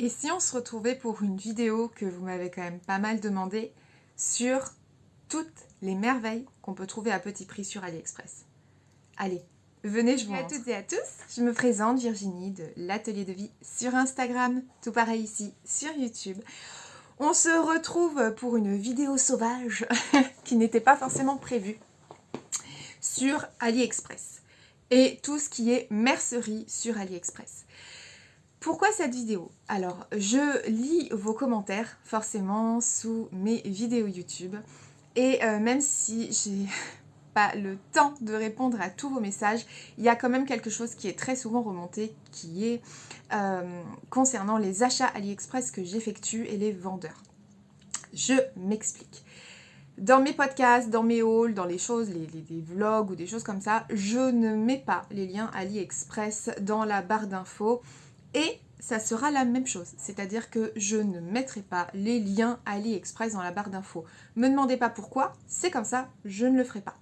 Et si on se retrouvait pour une vidéo que vous m'avez quand même pas mal demandé sur toutes les merveilles qu'on peut trouver à petit prix sur AliExpress. Allez, venez, je vous montre. Bonjour à toutes et à tous, je me présente Virginie de l'Atelier de Vie sur Instagram, tout pareil ici sur YouTube. On se retrouve pour une vidéo sauvage qui n'était pas forcément prévue sur AliExpress et tout ce qui est mercerie sur AliExpress. Pourquoi cette vidéo? Alors, je lis vos commentaires forcément sous mes vidéos YouTube et même si j'ai pas le temps de répondre à tous vos messages, il y a quand même quelque chose qui est très souvent remonté qui est concernant les achats AliExpress que j'effectue et les vendeurs. Je m'explique. Dans mes podcasts, dans mes hauls, dans les choses, les vlogs ou des choses comme ça, je ne mets pas les liens AliExpress dans la barre d'infos. Et ça sera la même chose, c'est-à-dire que je ne mettrai pas les liens AliExpress dans la barre d'infos. Me demandez pas pourquoi, c'est comme ça, je ne le ferai pas.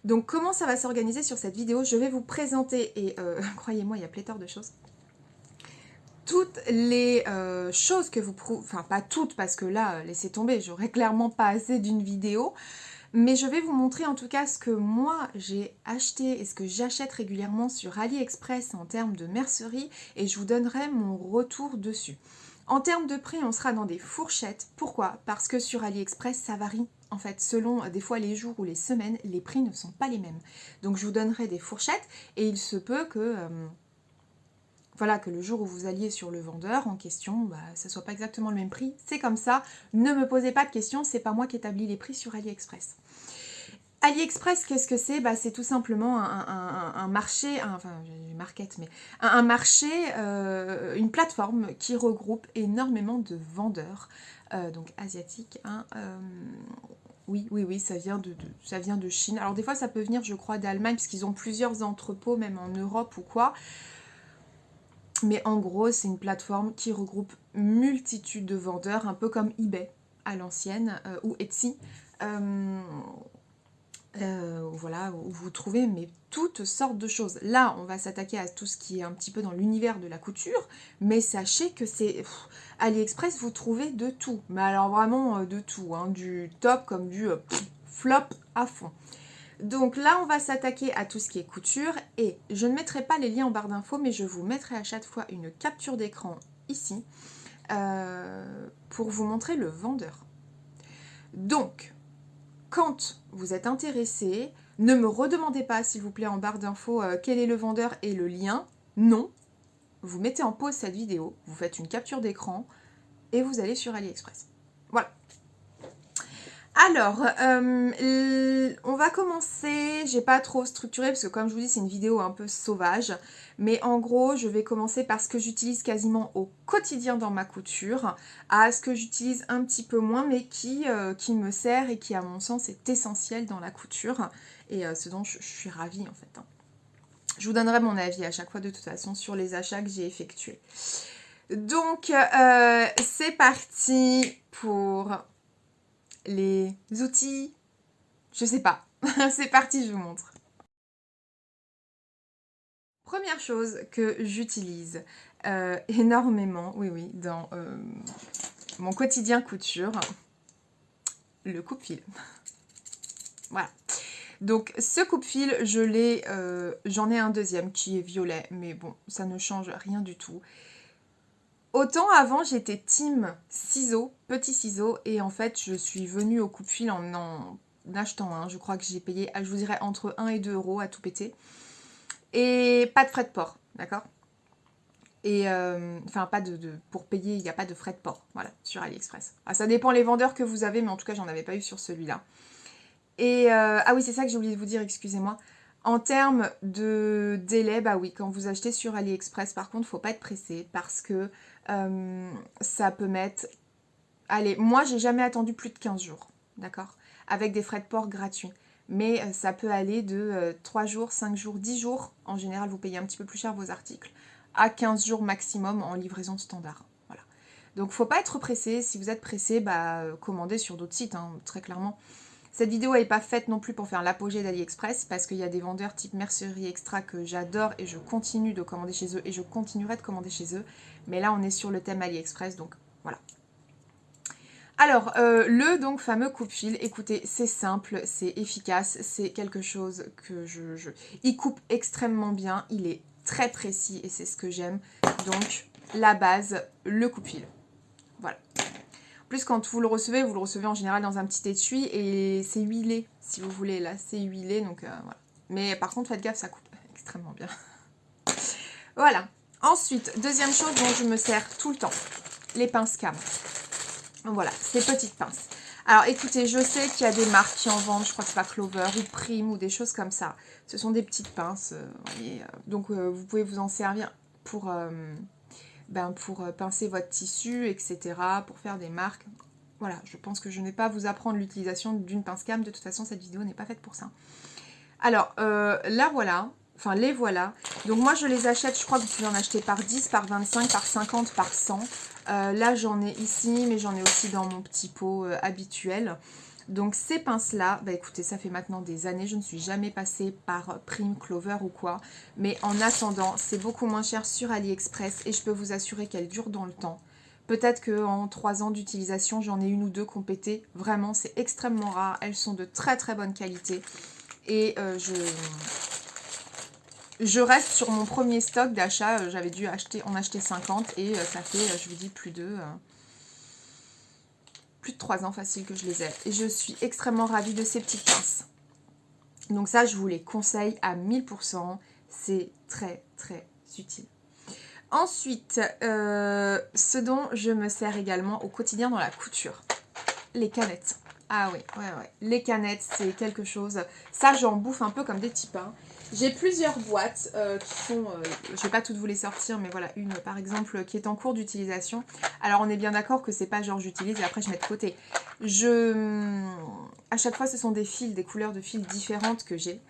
Donc comment ça va s'organiser sur cette vidéo? Je vais vous présenter, et croyez-moi, il y a pléthore de choses, toutes les choses que vous prouvez, enfin pas toutes parce que là, laissez tomber, j'aurais clairement pas assez d'une vidéo, mais je vais vous montrer en tout cas ce que moi j'ai acheté et ce que j'achète régulièrement sur AliExpress en termes de mercerie et je vous donnerai mon retour dessus. En termes de prix, on sera dans des fourchettes. Pourquoi? Parce que sur AliExpress, ça varie. En fait, selon des fois les jours ou les semaines, les prix ne sont pas les mêmes. Donc je vous donnerai des fourchettes et il se peut que... voilà, que le jour où vous alliez sur le vendeur en question, ça soit pas exactement le même prix. C'est comme ça, ne me posez pas de questions, c'est pas moi qui établis les prix sur AliExpress. AliExpress, qu'est-ce que c'est? C'est tout simplement un marché, un marché, une plateforme qui regroupe énormément de vendeurs, donc asiatiques. Oui, ça vient de Chine. Alors des fois, ça peut venir, je crois, d'Allemagne, parce qu'ils ont plusieurs entrepôts, même en Europe ou quoi. Mais en gros, c'est une plateforme qui regroupe multitude de vendeurs, un peu comme eBay à l'ancienne, ou Etsy. Voilà, où vous trouvez mais toutes sortes de choses. Là, on va s'attaquer à tout ce qui est un petit peu dans l'univers de la couture, mais sachez que c'est... AliExpress, vous trouvez de tout. Mais alors vraiment de tout, hein, du top comme du flop à fond. Donc là, on va s'attaquer à tout ce qui est couture et je ne mettrai pas les liens en barre d'infos, mais je vous mettrai à chaque fois une capture d'écran ici pour vous montrer le vendeur. Donc, quand vous êtes intéressé, ne me redemandez pas, s'il vous plaît, en barre d'infos quel est le vendeur et le lien. Non, vous mettez en pause cette vidéo, vous faites une capture d'écran et vous allez sur AliExpress. Voilà. Alors, on va commencer, j'ai pas trop structuré parce que comme je vous dis c'est une vidéo un peu sauvage, mais en gros je vais commencer par ce que j'utilise quasiment au quotidien dans ma couture, à ce que j'utilise un petit peu moins mais qui me sert et qui à mon sens est essentiel dans la couture et ce dont je suis ravie en fait. Je vous donnerai mon avis à chaque fois de toute façon sur les achats que j'ai effectués. Donc c'est parti pour... les outils, je sais pas. C'est parti, je vous montre. Première chose que j'utilise énormément, oui, dans mon quotidien couture, le coupe-fil. Voilà. Donc ce coupe-fil, j'en ai un deuxième qui est violet, mais bon, ça ne change rien du tout. Autant avant j'étais team ciseaux, petits ciseaux, et en fait je suis venue au coupe-fil en achetant un, je crois que j'ai payé, je vous dirais entre 1 et 2 euros à tout péter, et pas de frais de port, d'accord? Et enfin pas pour payer, il n'y a pas de frais de port, voilà, sur AliExpress. Ça dépend les vendeurs que vous avez, mais en tout cas j'en avais pas eu sur celui-là. Et ah oui, c'est ça que j'ai oublié de vous dire, excusez-moi. En termes de délai, oui, quand vous achetez sur AliExpress, par contre, faut pas être pressé parce que ça peut mettre... Allez, moi, j'ai jamais attendu plus de 15 jours, d'accord? Avec des frais de port gratuits. Mais ça peut aller de 3 jours, 5 jours, 10 jours. En général, vous payez un petit peu plus cher vos articles. À 15 jours maximum en livraison standard. Voilà. Donc, faut pas être pressé. Si vous êtes pressé, commandez sur d'autres sites, hein, très clairement. Cette vidéo n'est pas faite non plus pour faire l'apogée d'AliExpress parce qu'il y a des vendeurs type Mercerie Extra que j'adore et je continue de commander chez eux et je continuerai de commander chez eux. Mais là, on est sur le thème AliExpress, donc voilà. Alors, le donc fameux coupe-fil, écoutez, c'est simple, c'est efficace, c'est quelque chose que il coupe extrêmement bien, il est très précis et c'est ce que j'aime. Donc, la base, le coupe-fil. Voilà. En plus, quand vous le recevez en général dans un petit étui et c'est huilé, si vous voulez. Là, c'est huilé, donc voilà. Mais par contre, faites gaffe, ça coupe extrêmement bien. Voilà. Ensuite, deuxième chose dont je me sers tout le temps, les pinces cam. Voilà, ces petites pinces. Alors écoutez, je sais qu'il y a des marques qui en vendent, je crois que c'est pas Clover ou Prime ou des choses comme ça. Ce sont des petites pinces, voyez, donc vous pouvez vous en servir pour pincer votre tissu, etc., pour faire des marques. Voilà, je pense que je ne vais pas vous apprendre l'utilisation d'une pince cam, de toute façon cette vidéo n'est pas faite pour ça. Alors, là voilà, enfin les voilà. Donc moi je les achète, je crois que vous pouvez en acheter par 10, par 25, par 50, par 100. Là j'en ai ici, mais j'en ai aussi dans mon petit pot habituel. Donc ces pinces-là, bah écoutez, ça fait maintenant des années, je ne suis jamais passée par Prime, Clover ou quoi. Mais en attendant, c'est beaucoup moins cher sur AliExpress et je peux vous assurer qu'elles durent dans le temps. Peut-être qu'en 3 ans d'utilisation, j'en ai une ou deux qui ont pété. Vraiment, c'est extrêmement rare. Elles sont de très très bonne qualité. Et je reste sur mon premier stock d'achat. J'avais dû en acheter 50 et ça fait, je vous dis, plus de 3 ans facile que je les ai. Et je suis extrêmement ravie de ces petites pinces. Donc ça, je vous les conseille à 1000%. C'est très très utile. Ensuite, ce dont je me sers également au quotidien dans la couture. Les canettes. Ah oui, ouais. Les canettes, c'est quelque chose... Ça, j'en bouffe un peu comme des petits pains. J'ai plusieurs boîtes qui sont... je ne vais pas toutes vous les sortir, mais voilà, une par exemple qui est en cours d'utilisation. Alors, on est bien d'accord que c'est pas genre j'utilise et après je mets de côté. À chaque fois, ce sont des fils, des couleurs de fils différentes que j'ai.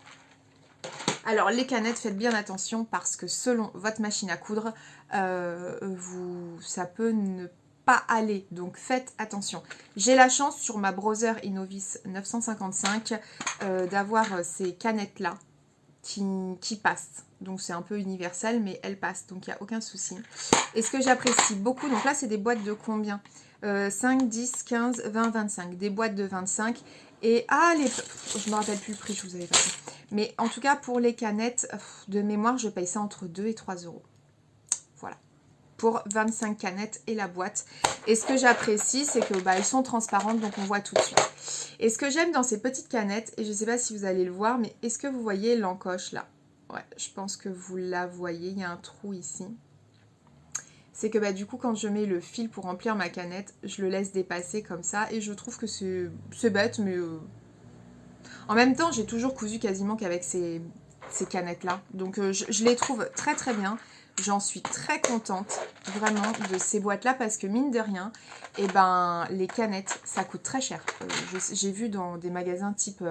Alors, les canettes, faites bien attention parce que selon votre machine à coudre, ça peut ne pas aller. Donc, faites attention. J'ai la chance sur ma Brother Innovis 955 d'avoir ces canettes-là qui passent. Donc, c'est un peu universel, mais elles passent. Donc, il n'y a aucun souci. Et ce que j'apprécie beaucoup, donc là, c'est des boîtes de combien 5, 10, 15, 20, 25. Des boîtes de 25. Et je me rappelle plus le prix, je vous avais pas dit. Mais en tout cas, pour les canettes, de mémoire, je paye ça entre 2 et 3 euros. Voilà. Pour 25 canettes et la boîte. Et ce que j'apprécie, c'est que elles sont transparentes, donc on voit tout de suite. Et ce que j'aime dans ces petites canettes, et je ne sais pas si vous allez le voir, mais est-ce que vous voyez l'encoche là? Ouais, je pense que vous la voyez, il y a un trou ici. C'est que du coup, quand je mets le fil pour remplir ma canette, je le laisse dépasser comme ça. Et je trouve que c'est bête, mais... En même temps, j'ai toujours cousu quasiment qu'avec ces canettes-là. Donc, je les trouve très très bien. J'en suis très contente, vraiment, de ces boîtes-là. Parce que, mine de rien, les canettes, ça coûte très cher. J'ai vu dans des magasins type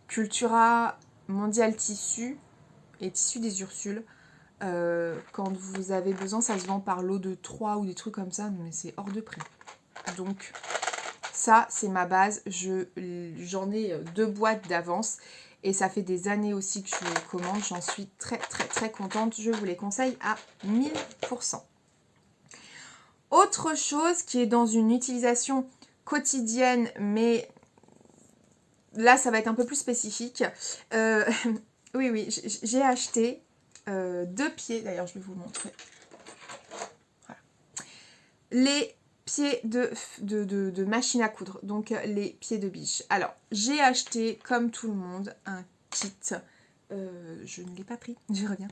Cultura, Mondial Tissu et Tissu des Ursules. Quand vous avez besoin, ça se vend par lot de 3 ou des trucs comme ça. Mais c'est hors de prix. Donc... ça, c'est ma base. J'en ai 2 boîtes d'avance. Et ça fait des années aussi que je les commande. J'en suis très, très, très contente. Je vous les conseille à 1000%. Autre chose qui est dans une utilisation quotidienne, mais là, ça va être un peu plus spécifique. Oui, j'ai acheté 2 pieds. D'ailleurs, je vais vous le montrer. Voilà. Les pieds de machine à coudre, donc les pieds de biche. Alors, j'ai acheté, comme tout le monde, un kit. Je ne l'ai pas pris, j'y reviens.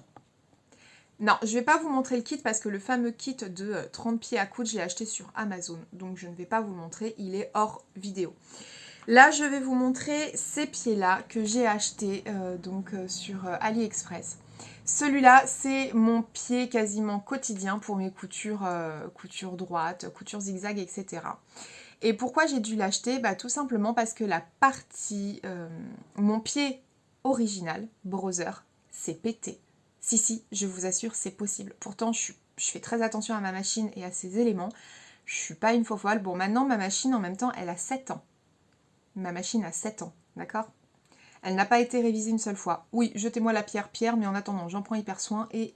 Non, je ne vais pas vous montrer le kit parce que le fameux kit de 30 pieds à coudre, je l'ai acheté sur Amazon. Donc, je ne vais pas vous le montrer, il est hors vidéo. Là, je vais vous montrer ces pieds-là que j'ai achetés sur AliExpress. Celui-là, c'est mon pied quasiment quotidien pour mes coutures droites, coutures zigzag, etc. Et pourquoi j'ai dû l'acheter? Tout simplement parce que mon pied original, Brother, s'est pété. Si, je vous assure, c'est possible. Pourtant, je fais très attention à ma machine et à ses éléments. Je ne suis pas une fofolle. Bon, maintenant, ma machine, en même temps, elle a 7 ans. Ma machine a 7 ans, d'accord? Elle n'a pas été révisée une seule fois. Oui, jetez-moi la pierre, mais en attendant, j'en prends hyper soin et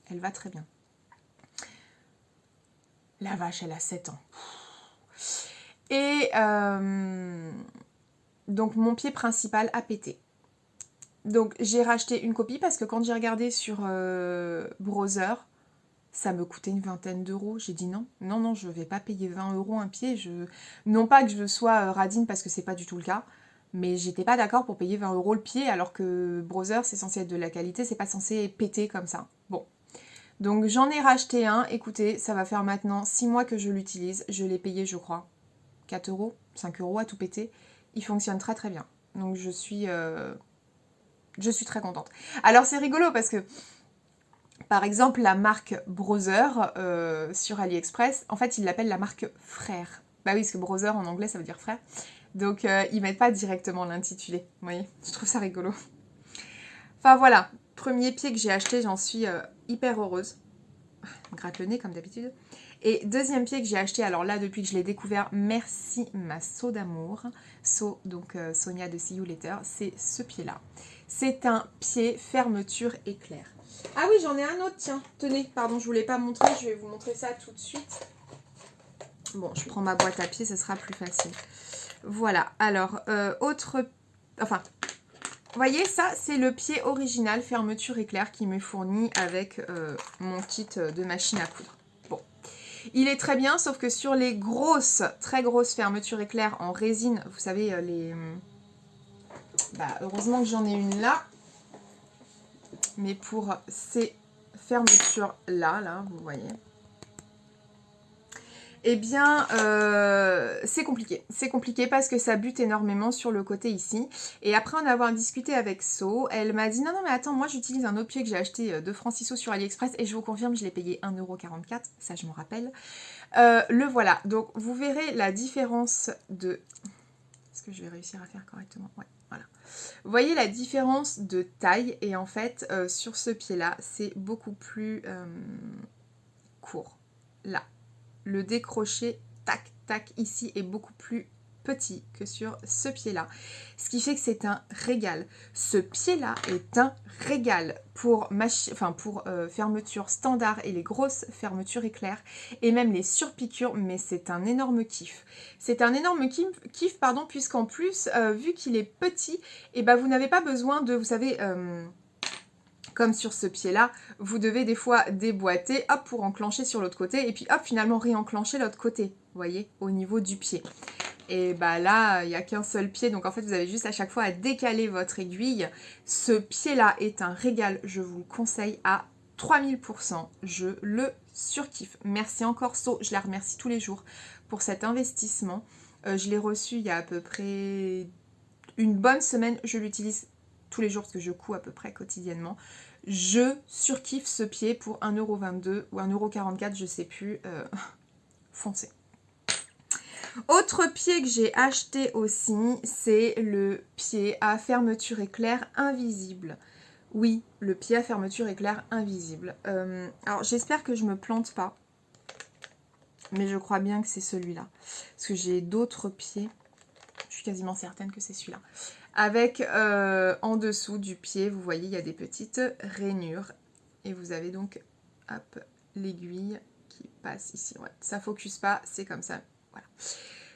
elle va très bien. La vache, elle a 7 ans. Et donc mon pied principal a pété. Donc j'ai racheté une copie parce que quand j'ai regardé sur Browser, ça me coûtait une vingtaine d'euros. J'ai dit non, non, non, je ne vais pas payer 20 euros un pied. Non pas que je sois radine parce que c'est pas du tout le cas, mais j'étais pas d'accord pour payer 20 euros le pied alors que Browser c'est censé être de la qualité, c'est pas censé péter comme ça. Bon. Donc j'en ai racheté un, écoutez, ça va faire maintenant 6 mois que je l'utilise. Je l'ai payé je crois 4 euros, 5 euros à tout péter. Il fonctionne très très bien. Donc je suis très contente. Alors c'est rigolo parce que par exemple la marque Browser sur AliExpress, en fait ils l'appellent la marque Frère. Bah oui parce que Browser en anglais ça veut dire frère. Donc ils mettent pas directement l'intitulé. Vous voyez, je trouve ça rigolo. Enfin voilà, premier pied que j'ai acheté, j'en suis hyper heureuse. Je me gratte le nez comme d'habitude. Et deuxième pied que j'ai acheté, alors là depuis que je l'ai découvert, merci ma So d'amour. So, donc Sonia de See You Later, c'est ce pied-là. C'est un pied fermeture éclair. Ah oui, j'en ai un autre, tiens. Tenez, pardon, je ne vous l'ai pas montré, je vais vous montrer ça tout de suite. Bon, je prends ma boîte à pied, ce sera plus facile. Voilà, alors, Enfin, vous voyez, ça, c'est le pied original fermeture éclair qui m'est fourni avec mon kit de machine à coudre. Bon, il est très bien, sauf que sur les grosses, très grosses fermetures éclair en résine, vous savez, heureusement que j'en ai une là. Mais pour ces fermetures-là, vous voyez, eh bien, c'est compliqué. C'est compliqué parce que ça bute énormément sur le côté ici. Et après en avoir discuté avec So, elle m'a dit « Non, non, mais attends, moi j'utilise un autre pied que j'ai acheté de Franciso sur AliExpress et je vous confirme, je l'ai payé 1,44 €. Ça, je me rappelle. Le voilà. Donc, vous verrez la différence de... Est-ce que je vais réussir à faire correctement? Ouais, voilà. Vous voyez la différence de taille et en fait, sur ce pied-là, c'est beaucoup plus court. Là. Le décroché, tac, tac, ici est beaucoup plus petit que sur ce pied-là. Ce qui fait que c'est un régal. Ce pied-là est un régal pour, fermeture standard et les grosses fermetures éclairs et même les surpiqûres, mais c'est un énorme kiff. C'est un énorme kiff, puisqu'en plus, vu qu'il est petit, et vous n'avez pas besoin de, vous savez... comme sur ce pied-là, vous devez des fois déboîter, hop, pour enclencher sur l'autre côté, et puis hop, finalement réenclencher l'autre côté, vous voyez, au niveau du pied. Et là, il n'y a qu'un seul pied, donc en fait, vous avez juste à chaque fois à décaler votre aiguille. Ce pied-là est un régal, je vous le conseille à 3000%, je le surkiffe. Merci encore So, je la remercie tous les jours pour cet investissement. Je l'ai reçu il y a à peu près une bonne semaine, je l'utilise tous les jours parce que je couds à peu près quotidiennement. Je surkiffe ce pied pour 1,22 € ou 1,44 €, je sais plus. Foncez. Autre pied que j'ai acheté aussi, c'est le pied à fermeture éclair invisible. Oui, le pied à fermeture éclair invisible. Alors j'espère que je me plante pas, mais je crois bien que c'est celui-là. Parce que j'ai d'autres pieds. Je suis quasiment certaine que c'est celui-là. Avec en dessous du pied, vous voyez, il y a des petites rainures. Et vous avez donc, hop, l'aiguille qui passe ici. Ouais, ça focus pas, c'est comme ça. Voilà.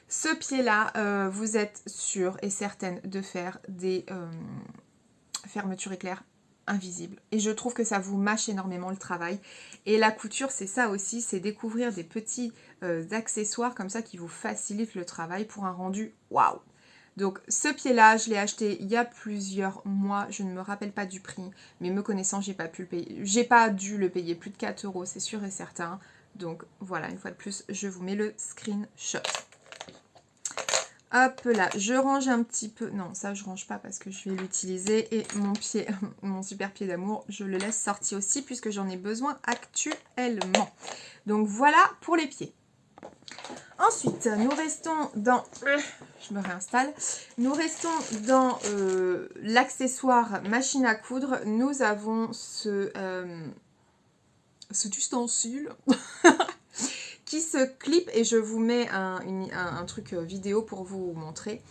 Ce pied-là, vous êtes sûre et certaine de faire des fermetures éclair invisibles. Et je trouve que ça vous mâche énormément le travail. Et la couture, c'est ça aussi, c'est découvrir des petits accessoires comme ça qui vous facilitent le travail pour un rendu waouh! Donc ce pied-là, je l'ai acheté il y a plusieurs mois, je ne me rappelle pas du prix, mais me connaissant, j'ai pas pu le payer. J'ai pas dû le payer plus de 4 €, c'est sûr et certain. Donc voilà, une fois de plus, je vous mets le screenshot. Hop là, je range un petit peu. Non, ça je range pas parce que je vais l'utiliser. Et mon pied, mon super pied d'amour, je le laisse sortir aussi puisque j'en ai besoin actuellement. Donc voilà pour les pieds. Ensuite, nous restons dans... Je me réinstalle. Nous restons dans l'accessoire machine à coudre. Nous avons cet ustensile qui se clip, et je vous mets un truc vidéo pour vous montrer,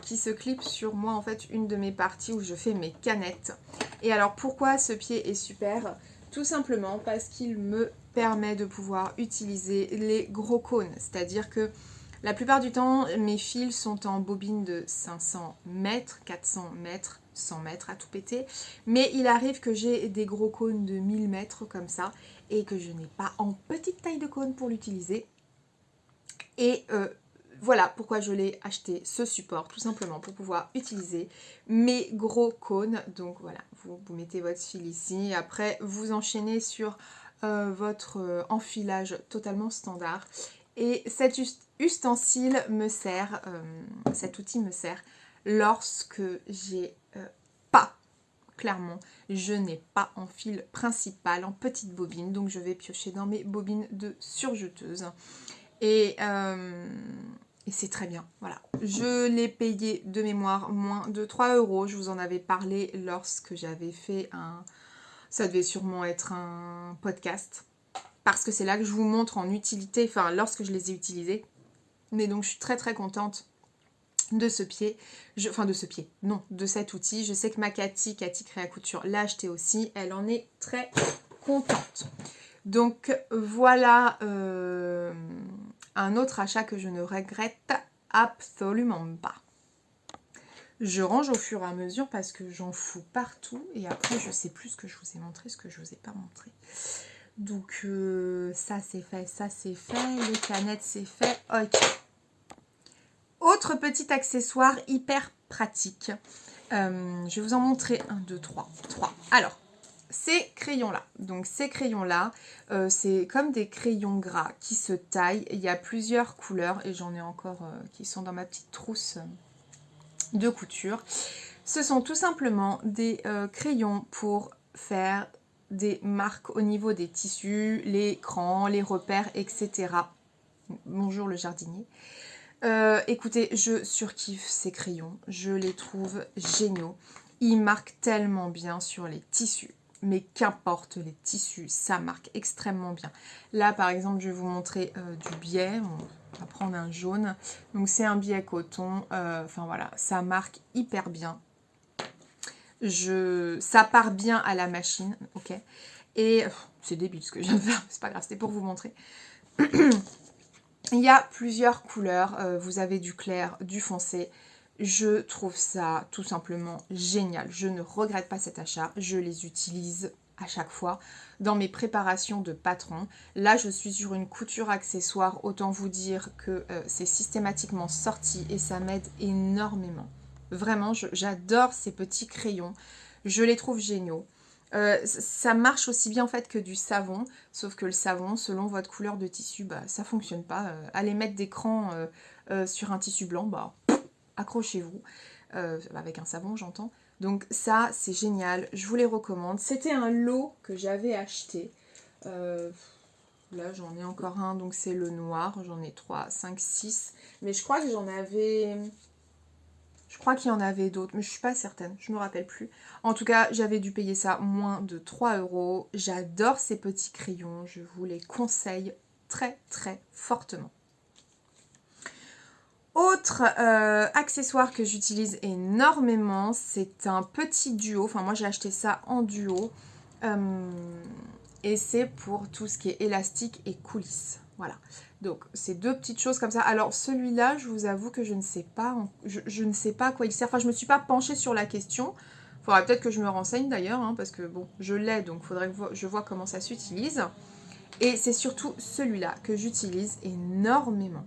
qui se clip sur moi, en fait, une de mes parties où je fais mes canettes. Et alors, pourquoi ce pied est super? Tout simplement parce qu'il me permet de pouvoir utiliser les gros cônes. C'est-à-dire que la plupart du temps, mes fils sont en bobine de 500 mètres, 400 mètres, 100 mètres à tout péter. Mais il arrive que j'ai des gros cônes de 1000 mètres comme ça et que je n'ai pas en petite taille de cône pour l'utiliser. Et voilà pourquoi je l'ai acheté, ce support, tout simplement pour pouvoir utiliser mes gros cônes. Donc voilà, vous mettez votre fil ici, après vous enchaînez sur votre enfilage totalement standard. Et cet ustensile me sert, cet outil me sert lorsque j'ai pas, clairement, je n'ai pas en fil principal, en petite bobine, donc je vais piocher dans mes bobines de surjeteuse. Et c'est très bien, voilà. Je l'ai payé de mémoire moins de 3 €. Je vous en avais parlé lorsque j'avais fait un... Ça devait sûrement être un podcast. Parce que c'est là que je vous montre en utilité, enfin lorsque je les ai utilisés. Mais donc je suis très très contente de ce pied. De cet outil. Je sais que ma Cathy Créa Couture l'a acheté aussi. Elle en est très contente. Donc voilà un autre achat que je ne regrette absolument pas. Je range au fur et à mesure parce que j'en fous partout et après je sais plus ce que je vous ai montré, ce que je vous ai pas montré. Donc ça c'est fait, les canettes c'est fait, ok. Autre petit accessoire hyper pratique. Je vais vous en montrer 1, 2, 3. Alors, ces crayons-là. Donc ces crayons-là, c'est comme des crayons gras qui se taillent. Il y a plusieurs couleurs et j'en ai encore qui sont dans ma petite trousse de couture. Ce sont tout simplement des crayons pour faire des marques au niveau des tissus, les crans, les repères, etc. Bonjour le jardinier. Écoutez, je surkiffe ces crayons. Je les trouve géniaux. Ils marquent tellement bien sur les tissus. Mais qu'importe les tissus, ça marque extrêmement bien. Là, par exemple, je vais vous montrer du biais. On va prendre un jaune. Donc, c'est un biais coton. Enfin, voilà, ça marque hyper bien. Ça part bien à la machine, ok. Et c'est débile ce que je viens de faire, c'est pas grave, c'était pour vous montrer. Il y a plusieurs couleurs, vous avez du clair, du foncé. Je trouve ça tout simplement génial. Je ne regrette pas cet achat, je les utilise à chaque fois dans mes préparations de patron. Là, je suis sur une couture accessoire, autant vous dire que c'est systématiquement sorti et ça m'aide énormément. Vraiment, j'adore ces petits crayons. Je les trouve géniaux. Ça marche aussi bien en fait que du savon, sauf que le savon, selon votre couleur de tissu, bah, ça fonctionne pas. Allez mettre des crans sur un tissu blanc, bah, accrochez-vous. Avec un savon, j'entends. Donc ça, c'est génial. Je vous les recommande. C'était un lot que j'avais acheté. Là, j'en ai encore un, donc c'est le noir. J'en ai 3, 5, 6. Mais je crois que j'en avais... Je crois qu'il y en avait d'autres, mais je suis pas certaine, je me rappelle plus. En tout cas, j'avais dû payer ça moins de 3 €. J'adore ces petits crayons, je vous les conseille très très fortement. Autre accessoire que j'utilise énormément, c'est un petit duo. Enfin, moi j'ai acheté ça en duo. Et c'est pour tout ce qui est élastique et coulisses. Voilà. Donc, c'est deux petites choses comme ça. Alors, celui-là, je vous avoue que je ne sais pas, je ne sais pas à quoi il sert. Enfin, je ne me suis pas penchée sur la question. Il faudrait peut-être que je me renseigne d'ailleurs, hein, parce que bon, je l'ai, donc il faudrait que je vois comment ça s'utilise. Et c'est surtout celui-là que j'utilise énormément.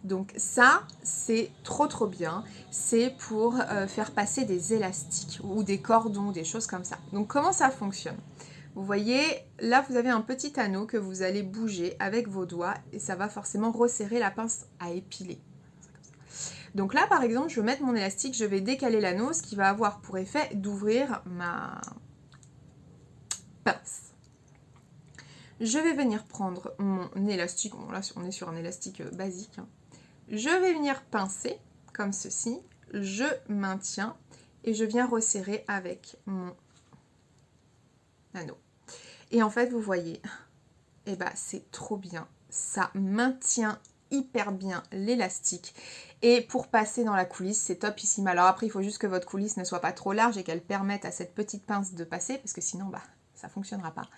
Donc ça, c'est trop trop bien. C'est pour faire passer des élastiques ou des cordons, des choses comme ça. Donc comment ça fonctionne ? Vous voyez, là vous avez un petit anneau que vous allez bouger avec vos doigts et ça va forcément resserrer la pince à épiler. Donc là par exemple, je vais mettre mon élastique, je vais décaler l'anneau, ce qui va avoir pour effet d'ouvrir ma pince. Je vais venir prendre mon élastique, bon là on est sur un élastique basique. Je vais venir pincer comme ceci, je maintiens et je viens resserrer avec mon anneau. Et en fait, vous voyez, eh ben, c'est trop bien. Ça maintient hyper bien l'élastique. Et pour passer dans la coulisse, c'est topissime. Alors après, il faut juste que votre coulisse ne soit pas trop large et qu'elle permette à cette petite pince de passer, parce que sinon, bah, ça fonctionnera pas.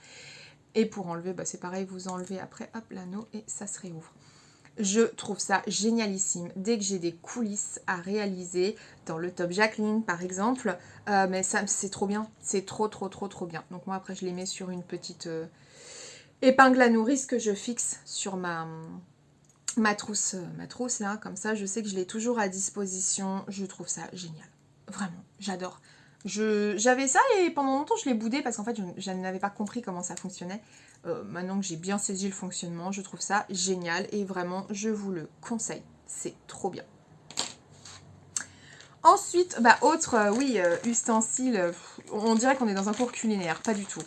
Et pour enlever, bah, c'est pareil, vous enlevez après, hop, l'anneau et ça se réouvre. Je trouve ça génialissime. Dès que j'ai des coulisses à réaliser, dans le top Jacqueline par exemple, mais ça c'est trop bien, c'est trop bien. Donc moi après je les mets sur une petite épingle à nourrice que je fixe sur ma trousse là, comme ça je sais que je l'ai toujours à disposition. Je trouve ça génial, vraiment, j'adore. J'avais ça et pendant longtemps je l'ai boudé parce qu'en fait je n'avais pas compris comment ça fonctionnait. Maintenant que j'ai bien saisi le fonctionnement, je trouve ça génial et vraiment je vous le conseille, c'est trop bien. Ensuite, autre ustensile, on dirait qu'on est dans un cours culinaire, pas du tout.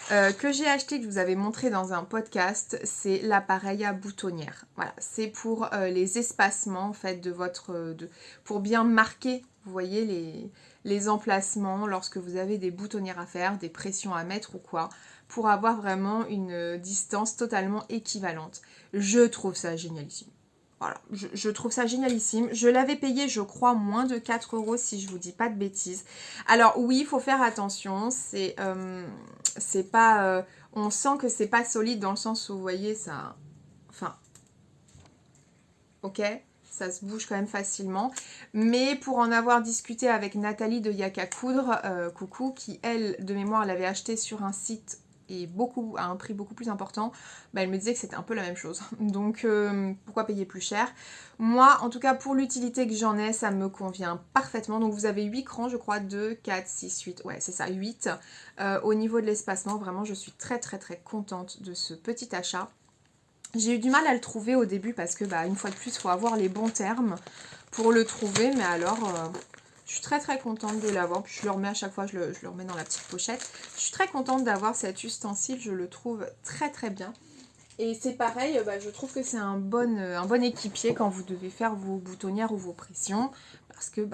Que j'ai acheté, que je vous avais montré dans un podcast, c'est l'appareil à boutonnière. Voilà, c'est pour les espacements en fait de votre, pour bien marquer, vous voyez les emplacements lorsque vous avez des boutonnières à faire, des pressions à mettre ou quoi, pour avoir vraiment une distance totalement équivalente. Je trouve ça génialissime. Voilà, je trouve ça génialissime. Je l'avais payé, je crois, moins de 4 € si je vous dis pas de bêtises. Alors oui, il faut faire attention. C'est pas... on sent que c'est pas solide dans le sens où, vous voyez, ça... Enfin... Ok, ça se bouge quand même facilement. Mais pour en avoir discuté avec Nathalie de Yaka Coudre, coucou, qui elle, de mémoire, l'avait acheté sur un site et à un prix beaucoup plus important, elle me disait que c'était un peu la même chose. Donc pourquoi payer plus cher? Moi, en tout cas, pour l'utilité que j'en ai, ça me convient parfaitement. Donc vous avez 8 crans, je crois, 2, 4, 6, 8, ouais c'est ça, 8. Au niveau de l'espacement, vraiment, je suis très contente de ce petit achat. J'ai eu du mal à le trouver au début parce que, une fois de plus, il faut avoir les bons termes pour le trouver. Mais alors, je suis très contente de l'avoir. Puis je le remets à chaque fois, je le remets dans la petite pochette. Je suis très contente d'avoir cet ustensile, je le trouve très bien. Et c'est pareil, je trouve que c'est un bon équipier quand vous devez faire vos boutonnières ou vos pressions. Parce que,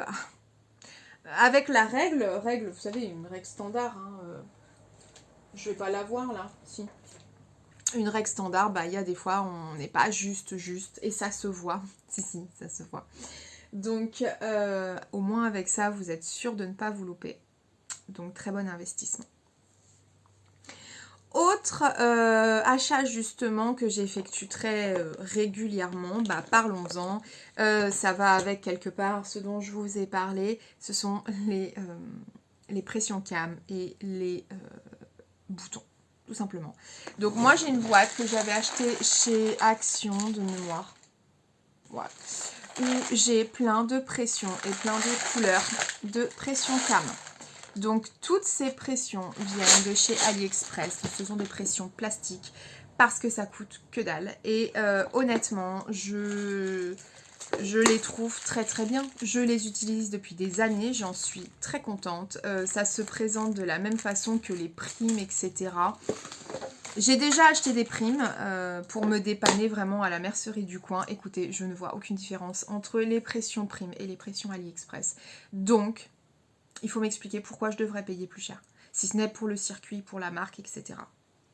avec la règle, vous savez, une règle standard, hein, je vais pas la voir là, si. Une règle standard, il y a des fois on n'est pas juste, et ça se voit. Si, ça se voit. Donc, au moins avec ça, vous êtes sûr de ne pas vous louper. Donc, très bon investissement. Autre achat justement que j'effectue très régulièrement, parlons-en. Ça va avec quelque part ce dont je vous ai parlé. Ce sont les pressions cam et les boutons. Tout simplement. Donc moi j'ai une boîte que j'avais achetée chez Action de mémoire. Voilà. Où j'ai plein de pressions et plein de couleurs de pression cam. Donc toutes ces pressions viennent de chez AliExpress. Ce sont des pressions plastiques parce que ça coûte que dalle. Et honnêtement, je les trouve très bien. Je les utilise depuis des années, j'en suis très contente. Ça se présente de la même façon que les primes, etc. J'ai déjà acheté des primes pour me dépanner vraiment à la mercerie du coin. Écoutez, je ne vois aucune différence entre les pressions primes et les pressions AliExpress. Donc, il faut m'expliquer pourquoi je devrais payer plus cher. Si ce n'est pour le circuit, pour la marque, etc.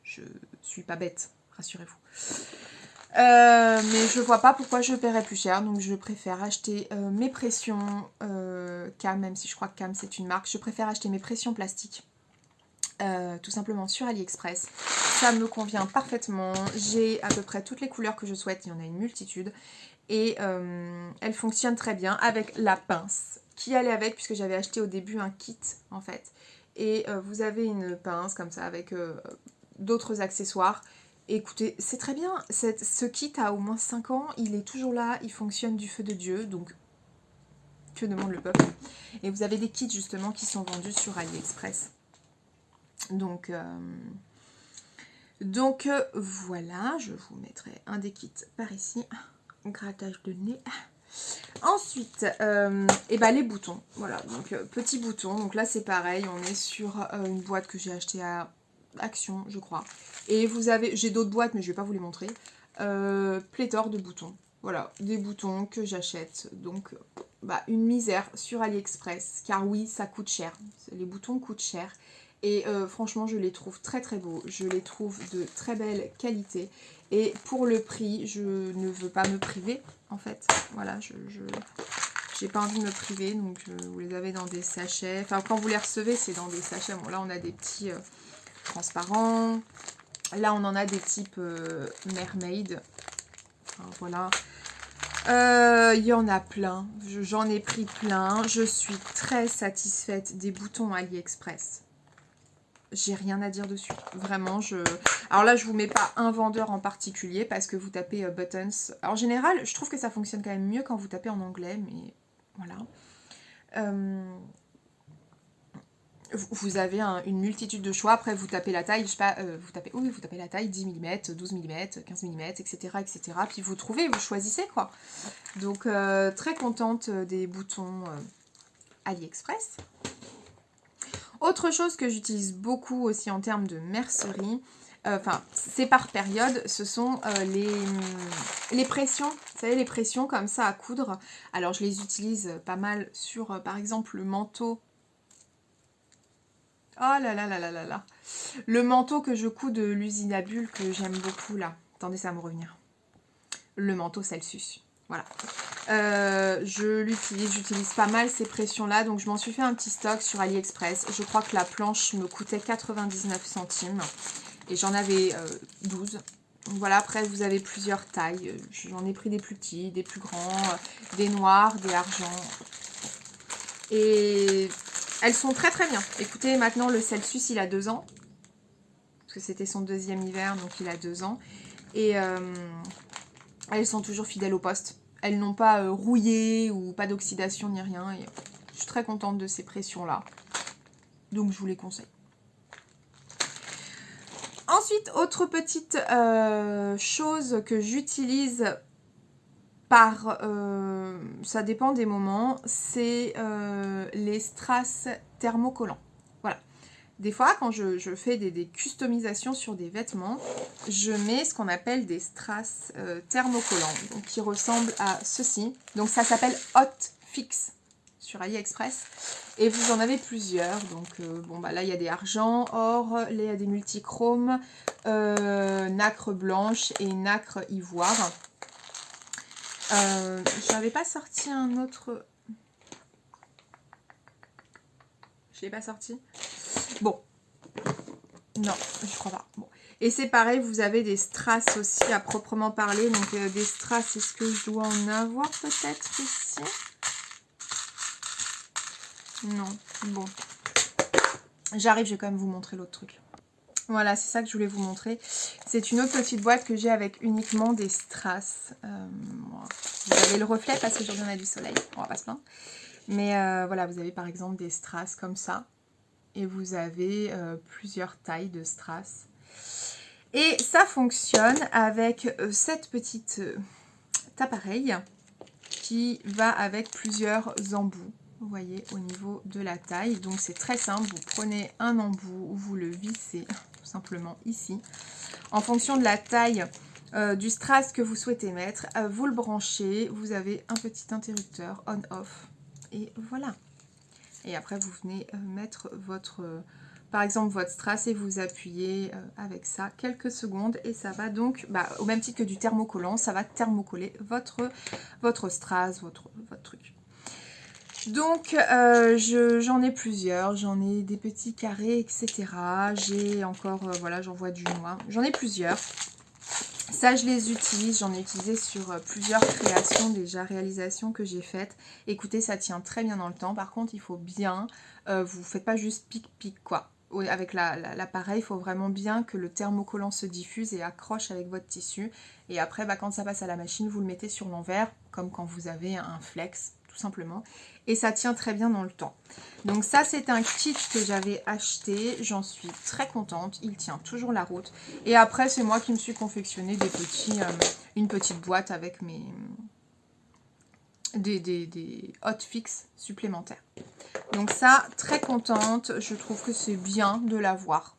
Je suis pas bête, rassurez-vous. Mais je vois pas pourquoi je paierais plus cher, donc je préfère acheter mes pressions Cam, même si je crois que Cam c'est une marque, je préfère acheter mes pressions plastiques tout simplement sur AliExpress. Ça me convient parfaitement, j'ai à peu près toutes les couleurs que je souhaite, il y en a une multitude, et elles fonctionnent très bien avec la pince qui allait avec, puisque j'avais acheté au début un kit en fait, et vous avez une pince comme ça avec d'autres accessoires. Écoutez, c'est très bien, ce kit a au moins 5 ans, il est toujours là, il fonctionne du feu de Dieu, donc que demande le peuple. Et vous avez des kits justement qui sont vendus sur AliExpress. Donc voilà, je vous mettrai un des kits par ici, grattage de nez. Ensuite, les boutons, voilà, donc petits boutons, donc là c'est pareil, on est sur une boîte que j'ai achetée à Action, je crois. Et vous avez, j'ai d'autres boîtes mais je vais pas vous les montrer, pléthore de boutons. Voilà, des boutons que j'achète. Donc, une misère sur AliExpress. Car oui, ça coûte cher. Les boutons coûtent cher. Et franchement, je les trouve très beaux. Je les trouve de très belle qualité. Et pour le prix, je ne veux pas me priver, en fait. Voilà, j'ai pas envie de me priver. Donc, vous les avez dans des sachets. Enfin, quand vous les recevez, c'est dans des sachets. Bon, là, on a des petits transparents. Là, on en a des types mermaid. Enfin, voilà. Il y en a plein. J'en ai pris plein. Je suis très satisfaite des boutons AliExpress. J'ai rien à dire dessus. Vraiment, Alors là, je vous mets pas un vendeur en particulier parce que vous tapez buttons. Alors, en général, je trouve que ça fonctionne quand même mieux quand vous tapez en anglais, mais voilà. Vous avez une multitude de choix. Après, vous tapez la taille, je sais pas, vous tapez la taille 10 mm, 12 mm, 15 mm, etc., etc. Puis vous trouvez, vous choisissez, quoi. Donc, très contente des boutons AliExpress. Autre chose que j'utilise beaucoup aussi en termes de mercerie, enfin, c'est par période, ce sont les pressions. Vous savez, les pressions comme ça à coudre. Alors, je les utilise pas mal sur, par exemple, le manteau. Oh là là là là là là. Le manteau que je couds de l'usine à bulles que j'aime beaucoup là. Attendez, ça va me revenir. Le manteau Celsius. Voilà. J'utilise pas mal ces pressions-là. Donc je m'en suis fait un petit stock sur AliExpress. Je crois que la planche me coûtait 99 centimes. Et j'en avais 12. Voilà, après vous avez plusieurs tailles. J'en ai pris des plus petits, des plus grands, des noirs, des argents. Et elles sont très très bien. Écoutez, maintenant le Celsius il a 2 ans. Parce que c'était son 2e hiver, donc il a 2 ans. Et elles sont toujours fidèles au poste. Elles n'ont pas rouillé ou pas d'oxydation ni rien. Et je suis très contente de ces pressions-là. Donc je vous les conseille. Ensuite, autre petite chose que j'utilise ça dépend des moments, c'est les strass thermocollants. Voilà. Des fois, quand je fais des customisations sur des vêtements, je mets ce qu'on appelle des strass thermocollants, donc qui ressemblent à ceci. Donc ça s'appelle Hot Fix sur AliExpress. Et vous en avez plusieurs. Donc bon bah là il y a des argents, or, là il y a des multichromes, nacre blanche et nacre ivoire. Je n'avais pas sorti un autre. Je l'ai pas sorti. Bon. Non, je crois pas. Bon. Et c'est pareil, vous avez des strass aussi à proprement parler. Donc des strass, est-ce que je dois en avoir peut-être ici? Non. Bon. J'arrive, je vais quand même vous montrer l'autre truc. Voilà, c'est ça que je voulais vous montrer. C'est une autre petite boîte que j'ai avec uniquement des strass. Vous avez le reflet parce que aujourd'hui on a du soleil. On va pas se plaindre. Mais voilà, vous avez par exemple des strass comme ça. Et vous avez plusieurs tailles de strass. Et ça fonctionne avec cette petite appareil qui va avec plusieurs embouts. Vous voyez, au niveau de la taille. Donc c'est très simple. Vous prenez un embout, vous le vissez tout simplement ici. En fonction de la taille du strass que vous souhaitez mettre, vous le branchez. Vous avez un petit interrupteur on-off. Et voilà. Et après, vous venez mettre par exemple, votre strass et vous appuyez avec ça quelques secondes. Et ça va donc, au même titre que du thermocollant, ça va thermocoller votre strass, votre truc. Donc, j'en ai plusieurs. J'en ai des petits carrés, etc. J'ai encore, voilà, j'en vois du noir. J'en ai plusieurs. Ça, je les utilise, j'en ai utilisé sur plusieurs créations, déjà réalisations que j'ai faites. Écoutez, ça tient très bien dans le temps. Par contre, il faut bien, vous ne faites pas juste pic-pic, quoi. Avec l'appareil, il faut vraiment bien que le thermocollant se diffuse et accroche avec votre tissu. Et après, quand ça passe à la machine, vous le mettez sur l'envers, comme quand vous avez un flex, tout simplement. Et ça tient très bien dans le temps. Donc ça, c'est un kit que j'avais acheté. J'en suis très contente. Il tient toujours la route. Et après, c'est moi qui me suis confectionné une petite boîte avec des hotfix supplémentaires. Donc ça, très contente. Je trouve que c'est bien de l'avoir.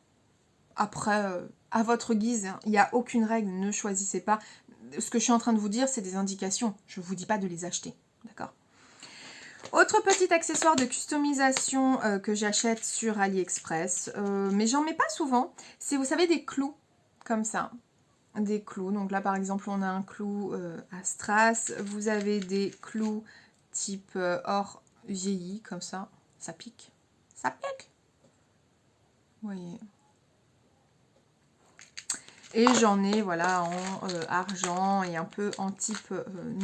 Après, à votre guise, hein, il n'y a aucune règle. Ne choisissez pas. Ce que je suis en train de vous dire, c'est des indications. Je ne vous dis pas de les acheter. D'accord ? Autre petit accessoire de customisation que j'achète sur AliExpress, mais j'en mets pas souvent, c'est, vous savez, des clous, comme ça. Des clous, donc là par exemple on a un clou à strass, vous avez des clous type or vieilli, comme ça pique. Ça pique. Vous voyez. Et j'en ai, voilà, en argent et un peu en type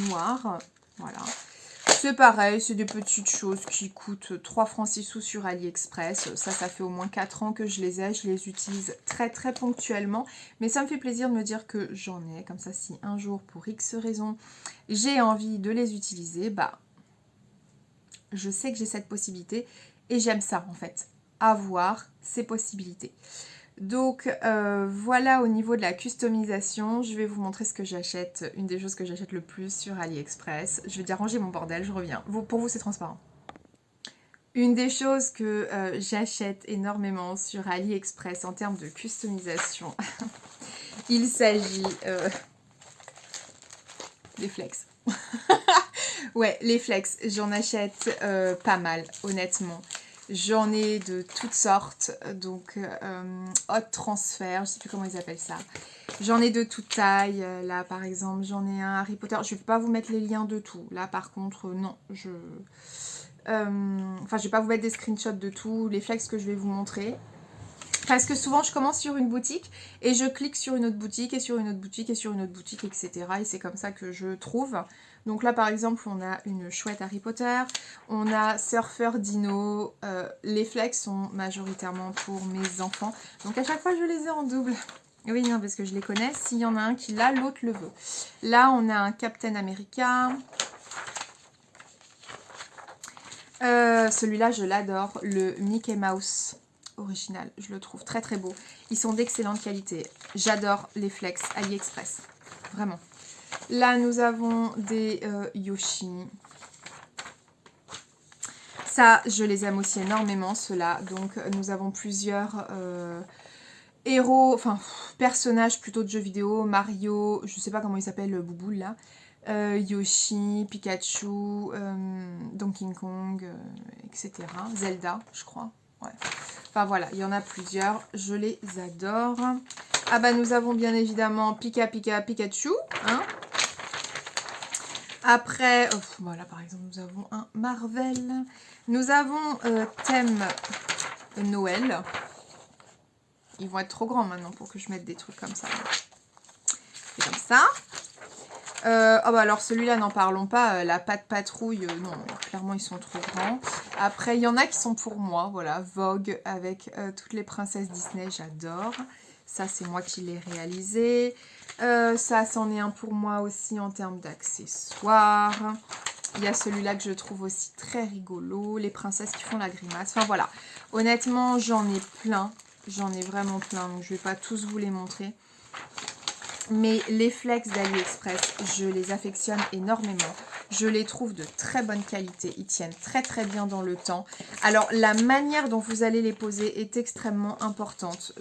noir. Voilà. C'est pareil, c'est des petites choses qui coûtent 3 francs 6 sous sur AliExpress. Ça fait au moins 4 ans que je les ai. Je les utilise très très ponctuellement. Mais ça me fait plaisir de me dire que j'en ai. Comme ça, si un jour, pour X raison, j'ai envie de les utiliser, bah, je sais que j'ai cette possibilité. Et j'aime ça, en fait. Avoir ces possibilités. Donc voilà au niveau de la customisation, je vais vous montrer ce que j'achète, une des choses que j'achète le plus sur AliExpress. Je vais dire ranger mon bordel, je reviens. Pour vous c'est transparent. Une des choses que j'achète énormément sur AliExpress en termes de customisation, il s'agit des flex. Ouais, les flex, j'en achète pas mal, honnêtement. J'en ai de toutes sortes, donc hot transfert, je sais plus comment ils appellent ça. J'en ai de toute taille, là par exemple j'en ai un Harry Potter, je vais pas vous mettre les liens de tout. Là par contre non, je vais pas vous mettre des screenshots de tout, les flex que je vais vous montrer. Parce que souvent je commence sur une boutique et je clique sur une autre boutique et sur une autre boutique et sur une autre boutique, etc. Et c'est comme ça que je trouve. Donc là par exemple on a une chouette Harry Potter, on a Surfer Dino, les flex sont majoritairement pour mes enfants. Donc à chaque fois je les ai en double. Oui non parce que je les connais, s'il y en a un qui l'a, l'autre le veut. Là on a un Captain America. Celui-là je l'adore, le Mickey Mouse original, je le trouve très très beau. Ils sont d'excellente qualité. J'adore les flex AliExpress, vraiment. Là nous avons des Yoshi. Ça je les aime aussi énormément ceux-là. Donc nous avons plusieurs héros, enfin personnages plutôt de jeux vidéo. Mario, je sais pas comment il s'appelle, Bouboule là. Yoshi, Pikachu, Donkey Kong, etc. Zelda, je crois. Ouais. Enfin voilà, il y en a plusieurs. Je les adore. Ah bah nous avons bien évidemment Pikachu. Hein. Après, voilà par exemple nous avons un Marvel. Nous avons thème Noël. Ils vont être trop grands maintenant pour que je mette des trucs comme ça. C'est comme ça. Oh bah alors celui-là, n'en parlons pas, la patte patrouille, non, clairement ils sont trop grands. Après, il y en a qui sont pour moi, voilà, Vogue avec toutes les princesses Disney, j'adore. Ça, c'est moi qui l'ai réalisé. Ça, c'en est un pour moi aussi en termes d'accessoires. Il y a celui-là que je trouve aussi très rigolo, les princesses qui font la grimace. Enfin voilà, honnêtement, j'en ai plein. J'en ai vraiment plein, donc je ne vais pas tous vous les montrer. Mais les flex d'AliExpress, je les affectionne énormément. Je les trouve de très bonne qualité. Ils tiennent très très bien dans le temps. Alors, la manière dont vous allez les poser est extrêmement importante.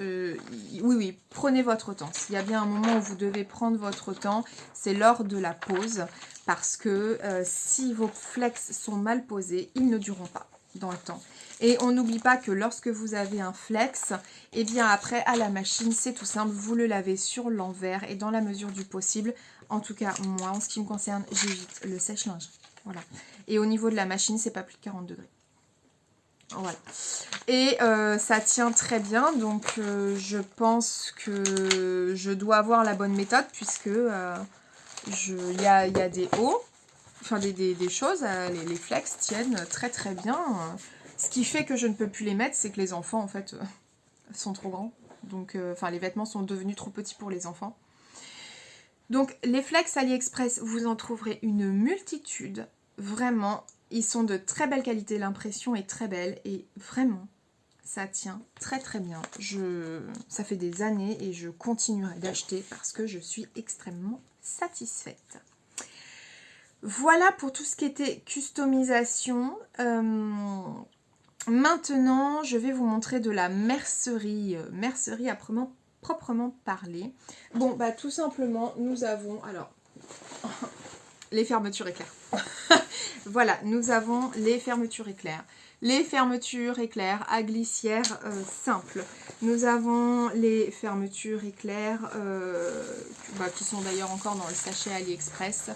Oui, prenez votre temps. S'il y a bien un moment où vous devez prendre votre temps, c'est lors de la pose. Parce que si vos flex sont mal posés, ils ne dureront pas dans le temps. Et on n'oublie pas que lorsque vous avez un flex, et bien après à la machine, c'est tout simple, vous le lavez sur l'envers et dans la mesure du possible. En tout cas, moi, en ce qui me concerne, j'évite le sèche-linge. Voilà. Et au niveau de la machine, c'est pas plus de 40 degrés. Voilà. Et ça tient très bien, donc je pense que je dois avoir la bonne méthode puisque il y a des hauts, enfin des choses, les flex tiennent très très bien. Ce qui fait que je ne peux plus les mettre, c'est que les enfants, en fait, sont trop grands. Donc, les vêtements sont devenus trop petits pour les enfants. Donc, les flex AliExpress, vous en trouverez une multitude. Vraiment, ils sont de très belle qualité. L'impression est très belle. Et vraiment, ça tient très très bien. Ça fait des années et je continuerai d'acheter parce que je suis extrêmement satisfaite. Voilà pour tout ce qui était customisation. Maintenant, je vais vous montrer de la mercerie, mercerie à proprement parler. Bon, bah tout simplement, nous avons, alors, les fermetures éclairs. Voilà, nous avons les fermetures éclairs. Les fermetures éclairs à glissière simple. Nous avons les fermetures éclairs, qui sont d'ailleurs encore dans le sachet AliExpress.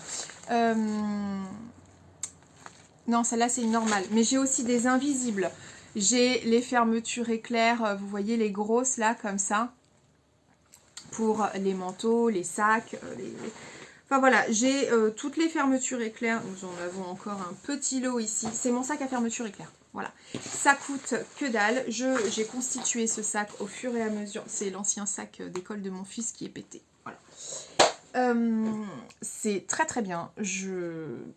Non, celle-là, c'est une normale. Mais j'ai aussi des invisibles. J'ai les fermetures éclairs, vous voyez les grosses là, comme ça. pour les manteaux, les sacs, Enfin voilà, j'ai toutes les fermetures éclairs. Nous en avons encore un petit lot ici. C'est mon sac à fermeture éclair. Voilà. Ça coûte que dalle. J'ai constitué ce sac au fur et à mesure. C'est l'ancien sac d'école de mon fils qui est pété. Voilà. C'est très très bien.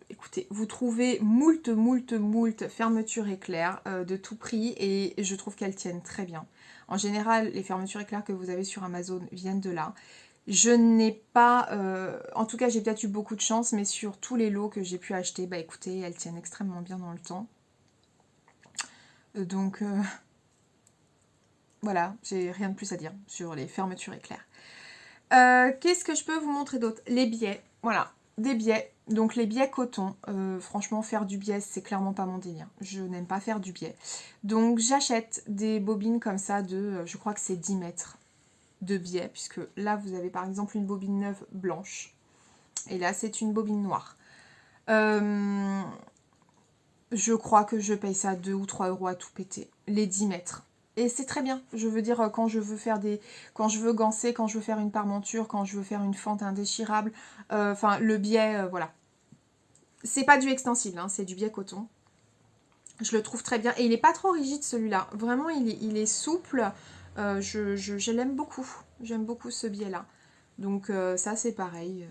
Écoutez, vous trouvez moult fermetures éclairs de tout prix et je trouve qu'elles tiennent très bien. En général, les fermetures éclairs que vous avez sur Amazon viennent de là. Je n'ai pas... en tout cas, j'ai peut-être eu beaucoup de chance, mais sur tous les lots que j'ai pu acheter, bah écoutez, elles tiennent extrêmement bien dans le temps. Donc, voilà, j'ai rien de plus à dire sur les fermetures éclairs. Qu'est-ce que je peux vous montrer d'autre? Les biais, voilà, des biais. Donc les biais coton, franchement faire du biais c'est clairement pas mon délire. Je n'aime pas faire du biais. Donc j'achète des bobines comme ça de, je crois que c'est 10 mètres de biais. Puisque là vous avez par exemple une bobine neuve blanche. Et là c'est une bobine noire. Je crois que je paye ça 2 ou 3 euros à tout péter. Les 10 mètres. Et c'est très bien, je veux dire, quand je veux faire quand je veux ganser, quand je veux faire une parmenture, quand je veux faire une fente indéchirable, enfin, le biais, voilà. C'est pas du extensible, hein, c'est du biais coton. Je le trouve très bien. Et il est pas trop rigide, celui-là. Vraiment, il est souple. Je l'aime beaucoup. J'aime beaucoup ce biais-là. Donc, ça, c'est pareil.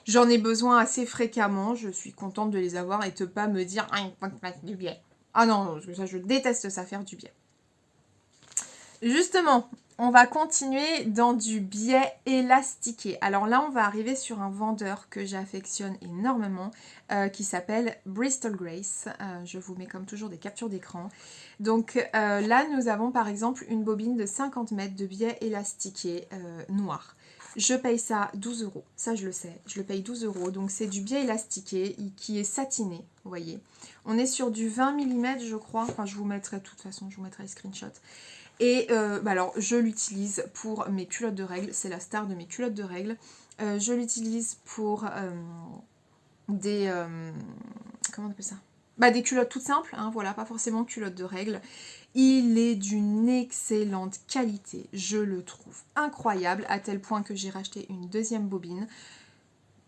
J'en ai besoin assez fréquemment. Je suis contente de les avoir et de pas me dire « Ah, il faut que je fasse du biais ». Ah non, ça, je déteste ça, faire du biais. Justement, on va continuer dans du biais élastiqué. Alors là, on va arriver sur un vendeur que j'affectionne énormément, qui s'appelle Bristol Grace. Je vous mets comme toujours des captures d'écran. Donc là, nous avons par exemple une bobine de 50 mètres de biais élastiqué noir. Je paye ça 12 euros, ça je le sais, je le paye 12 euros. Donc c'est du biais élastiqué qui est satiné, vous voyez. On est sur du 20 mm je crois, enfin je vous mettrai de toute façon, je vous mettrai les screenshots. Et alors je l'utilise pour mes culottes de règles, c'est la star de mes culottes de règles. Je l'utilise pour des... comment on appelle ça? Bah, des culottes toutes simples, hein, voilà, pas forcément culottes de règles. Il est d'une excellente qualité, je le trouve incroyable, à tel point que j'ai racheté une deuxième bobine.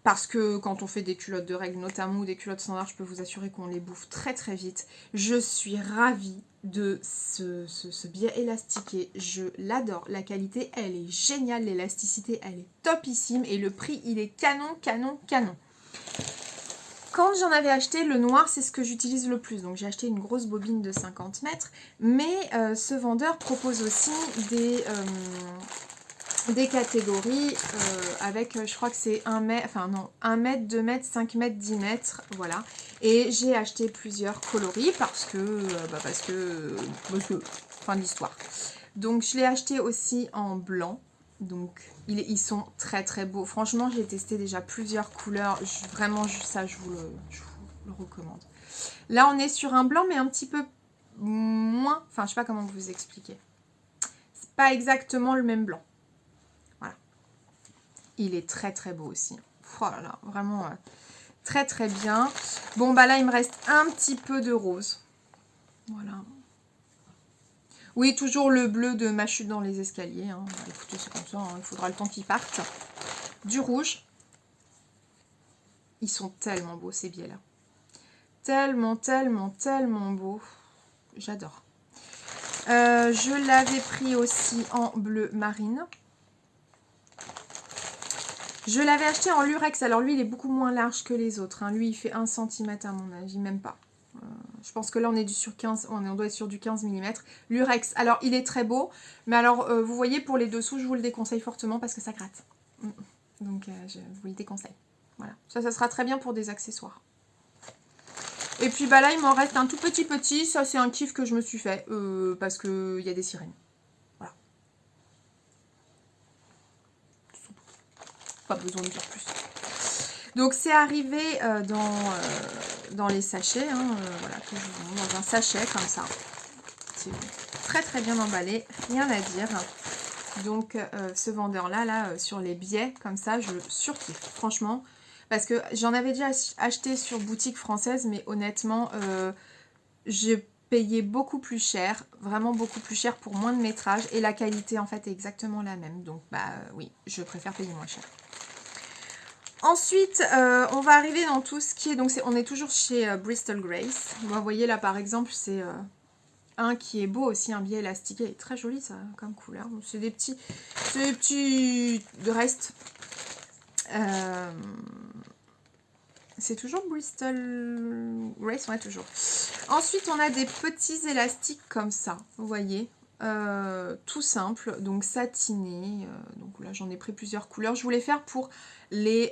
Parce que quand on fait des culottes de règles, notamment ou des culottes standards, je peux vous assurer qu'on les bouffe très très vite. Je suis ravie de ce biais élastiqué, je l'adore. La qualité, elle est géniale, l'élasticité, elle est topissime et le prix, il est canon, canon, canon. Quand j'en avais acheté, le noir, c'est ce que j'utilise le plus. Donc j'ai acheté une grosse bobine de 50 mètres. Mais ce vendeur propose aussi des catégories avec, je crois que c'est 1 mètre, enfin non, 1 mètre, 2 mètres, 5 mètres, 10 mètres, voilà. Et j'ai acheté plusieurs coloris parce que, fin de l'histoire. Donc je l'ai acheté aussi en blanc. Donc ils sont très très beaux. Franchement, j'ai testé déjà plusieurs couleurs. Vraiment, ça, je vous le recommande. Là, on est sur un blanc, mais un petit peu moins... Enfin, je sais pas comment vous expliquer. C'est pas exactement le même blanc. Voilà. Il est très très beau aussi. Oh là là, vraiment très très bien. Bon, bah là, il me reste un petit peu de rose. Voilà. Oui, toujours le bleu de ma chute dans les escaliers. Hein. Écoutez, c'est comme ça, hein. Il faudra le temps qu'ils partent. Du rouge. Ils sont tellement beaux, ces biais-là. Tellement, tellement, tellement beaux. J'adore. Je l'avais pris aussi en bleu marine. Je l'avais acheté en lurex. Alors lui, il est beaucoup moins large que les autres. Hein. Lui, il fait 1 cm à mon avis, même pas. Je pense que là, on est sur 15, on doit être sur du 15 mm. Lurex, alors il est très beau. Mais alors, vous voyez, pour les dessous, je vous le déconseille fortement parce que ça gratte. Donc, je vous le déconseille. Voilà. Ça sera très bien pour des accessoires. Et puis, bah là, il m'en reste un tout petit. Ça, c'est un kiff que je me suis fait parce qu'il y a des sirènes. Voilà. Pas besoin de dire plus. Donc c'est arrivé dans les sachets, hein, voilà, que je vous montre, dans un sachet comme ça. C'est très très bien emballé, rien à dire. Donc ce vendeur là, sur les biais comme ça, je surkiffe, franchement. Parce que j'en avais déjà acheté sur boutique française, mais honnêtement, j'ai payer beaucoup plus cher, vraiment beaucoup plus cher pour moins de métrage et la qualité en fait est exactement la même. Donc bah oui, je préfère payer moins cher. Ensuite, on va arriver dans tout ce qui est... Donc on est toujours chez Bristol Grace. Vous voyez là par exemple, c'est un qui est beau aussi, un biais élastiqué. Il est très joli ça comme couleur. C'est des petits restes. C'est toujours Bristol Grace, ouais toujours. Ensuite, on a des petits élastiques comme ça, vous voyez. Tout simple, donc satiné. Donc là, j'en ai pris plusieurs couleurs. Je voulais faire pour les